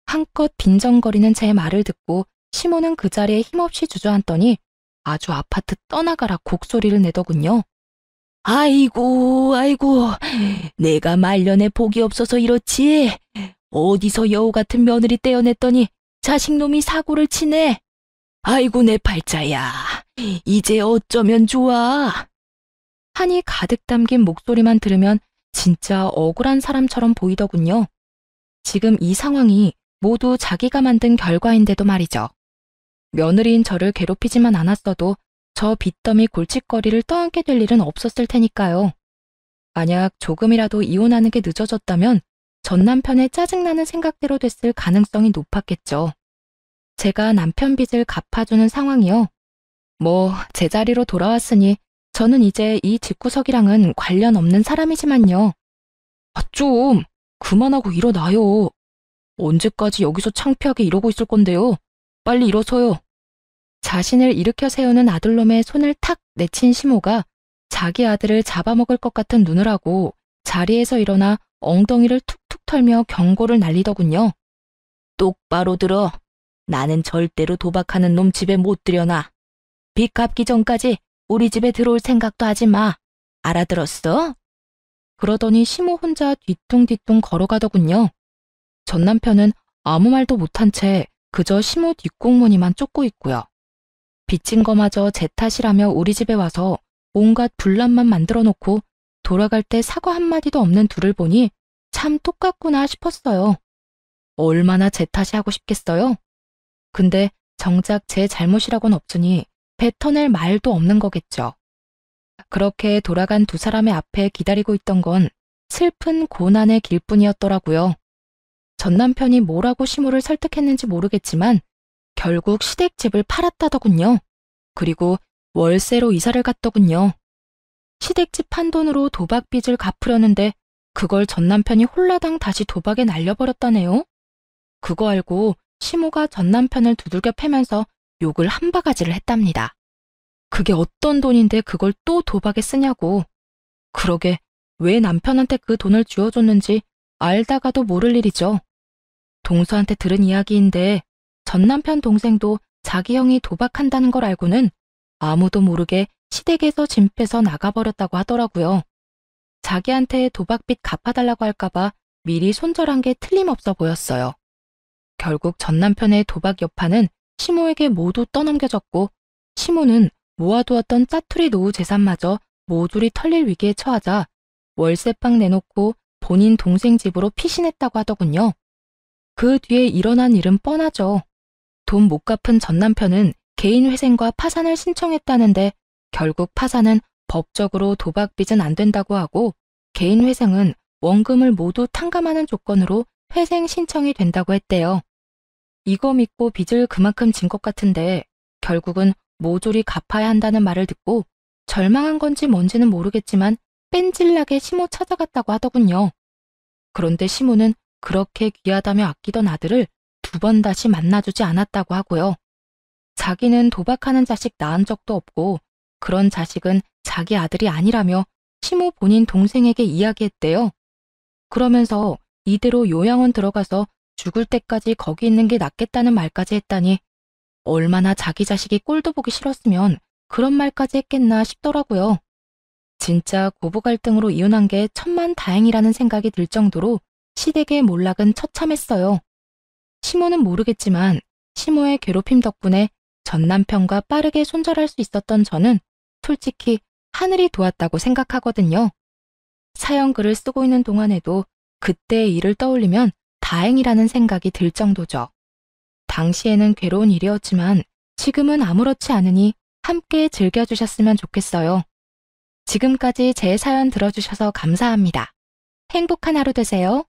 한껏 빈정거리는 제 말을 듣고 시모는 그 자리에 힘없이 주저앉더니 아주 아파트 떠나가라 곡소리를 내더군요. 아이고, 내가 말년에 복이 없어서 이렇지. 어디서 여우 같은 며느리 떼어냈더니 자식놈이 사고를 치네. 아이고 내 팔자야. 이제 어쩌면 좋아. 한이 가득 담긴 목소리만 들으면 진짜 억울한 사람처럼 보이더군요. 지금 이 상황이 모두 자기가 만든 결과인데도 말이죠. 며느리인 저를 괴롭히지만 않았어도 저 빚더미 골칫거리를 떠안게 될 일은 없었을 테니까요. 만약 조금이라도 이혼하는 게 늦어졌다면 전 남편의 짜증나는 생각대로 됐을 가능성이 높았겠죠. 제가 남편 빚을 갚아주는 상황이요. 뭐 제자리로 돌아왔으니 저는 이제 이 집구석이랑은 관련 없는 사람이지만요. 좀 그만하고 일어나요. 언제까지 여기서 창피하게 이러고 있을 건데요. 빨리 일어서요. 자신을 일으켜 세우는 아들놈의 손을 탁 내친 시모가 자기 아들을 잡아먹을 것 같은 눈을 하고 자리에서 일어나 엉덩이를 툭툭 털며 경고를 날리더군요. 똑바로 들어. 나는 절대로 도박하는 놈 집에 못 들여놔. 빚 갚기 전까지 우리 집에 들어올 생각도 하지 마. 알아들었어? 그러더니 시모 혼자 뒤뚱뒤뚱 걸어가더군요. 전 남편은 아무 말도 못한 채 그저 시모 뒷공무니만 쫓고 있고요. 빚진 거마저 제 탓이라며 우리 집에 와서 온갖 분란만 만들어 놓고 돌아갈 때 사과 한마디도 없는 둘을 보니 참 똑같구나 싶었어요. 얼마나 제 탓이 하고 싶겠어요? 근데 정작 제 잘못이라고는 없으니 뱉어낼 말도 없는 거겠죠. 그렇게 돌아간 두 사람의 앞에 기다리고 있던 건 슬픈 고난의 길뿐이었더라고요. 전 남편이 뭐라고 시모를 설득했는지 모르겠지만 결국 시댁집을 팔았다더군요. 그리고 월세로 이사를 갔더군요. 시댁집 판 돈으로 도박빚을 갚으려는데 그걸 전 남편이 홀라당 다시 도박에 날려버렸다네요. 그거 알고 시모가 전 남편을 두들겨 패면서 욕을 한 바가지를 했답니다. 그게 어떤 돈인데 그걸 또 도박에 쓰냐고. 그러게 왜 남편한테 그 돈을 쥐어줬는지 알다가도 모를 일이죠. 동서한테 들은 이야기인데 전 남편 동생도 자기 형이 도박한다는 걸 알고는 아무도 모르게 시댁에서 짐 빼서 나가버렸다고 하더라고요. 자기한테 도박빚 갚아달라고 할까봐 미리 손절한 게 틀림없어 보였어요. 결국 전 남편의 도박 여파는 시모에게 모두 떠넘겨졌고 시모는 모아두었던 짜투리 노후 재산마저 모조리 털릴 위기에 처하자 월세방 내놓고 본인 동생 집으로 피신했다고 하더군요. 그 뒤에 일어난 일은 뻔하죠. 돈 못 갚은 전 남편은 개인회생과 파산을 신청했다는데 결국 파산은 법적으로 도박빚은 안 된다고 하고 개인회생은 원금을 모두 탕감하는 조건으로 회생 신청이 된다고 했대요. 이거 믿고 빚을 그만큼 진 것 같은데 결국은 모조리 갚아야 한다는 말을 듣고 절망한 건지 뭔지는 모르겠지만 뺀질나게 시모 찾아갔다고 하더군요. 그런데 시모는 그렇게 귀하다며 아끼던 아들을 두 번 다시 만나주지 않았다고 하고요. 자기는 도박하는 자식 낳은 적도 없고 그런 자식은 자기 아들이 아니라며 시모 본인 동생에게 이야기했대요. 그러면서 이대로 요양원 들어가서 죽을 때까지 거기 있는 게 낫겠다는 말까지 했다니 얼마나 자기 자식이 꼴도 보기 싫었으면 그런 말까지 했겠나 싶더라고요. 진짜 고부 갈등으로 이혼한 게 천만다행이라는 생각이 들 정도로 시댁의 몰락은 처참했어요. 시모는 모르겠지만 시모의 괴롭힘 덕분에 전 남편과 빠르게 손절할 수 있었던 저는 솔직히 하늘이 도왔다고 생각하거든요. 사연 글을 쓰고 있는 동안에도 그때의 일을 떠올리면 다행이라는 생각이 들 정도죠. 당시에는 괴로운 일이었지만 지금은 아무렇지 않으니 함께 즐겨주셨으면 좋겠어요. 지금까지 제 사연 들어주셔서 감사합니다. 행복한 하루 되세요.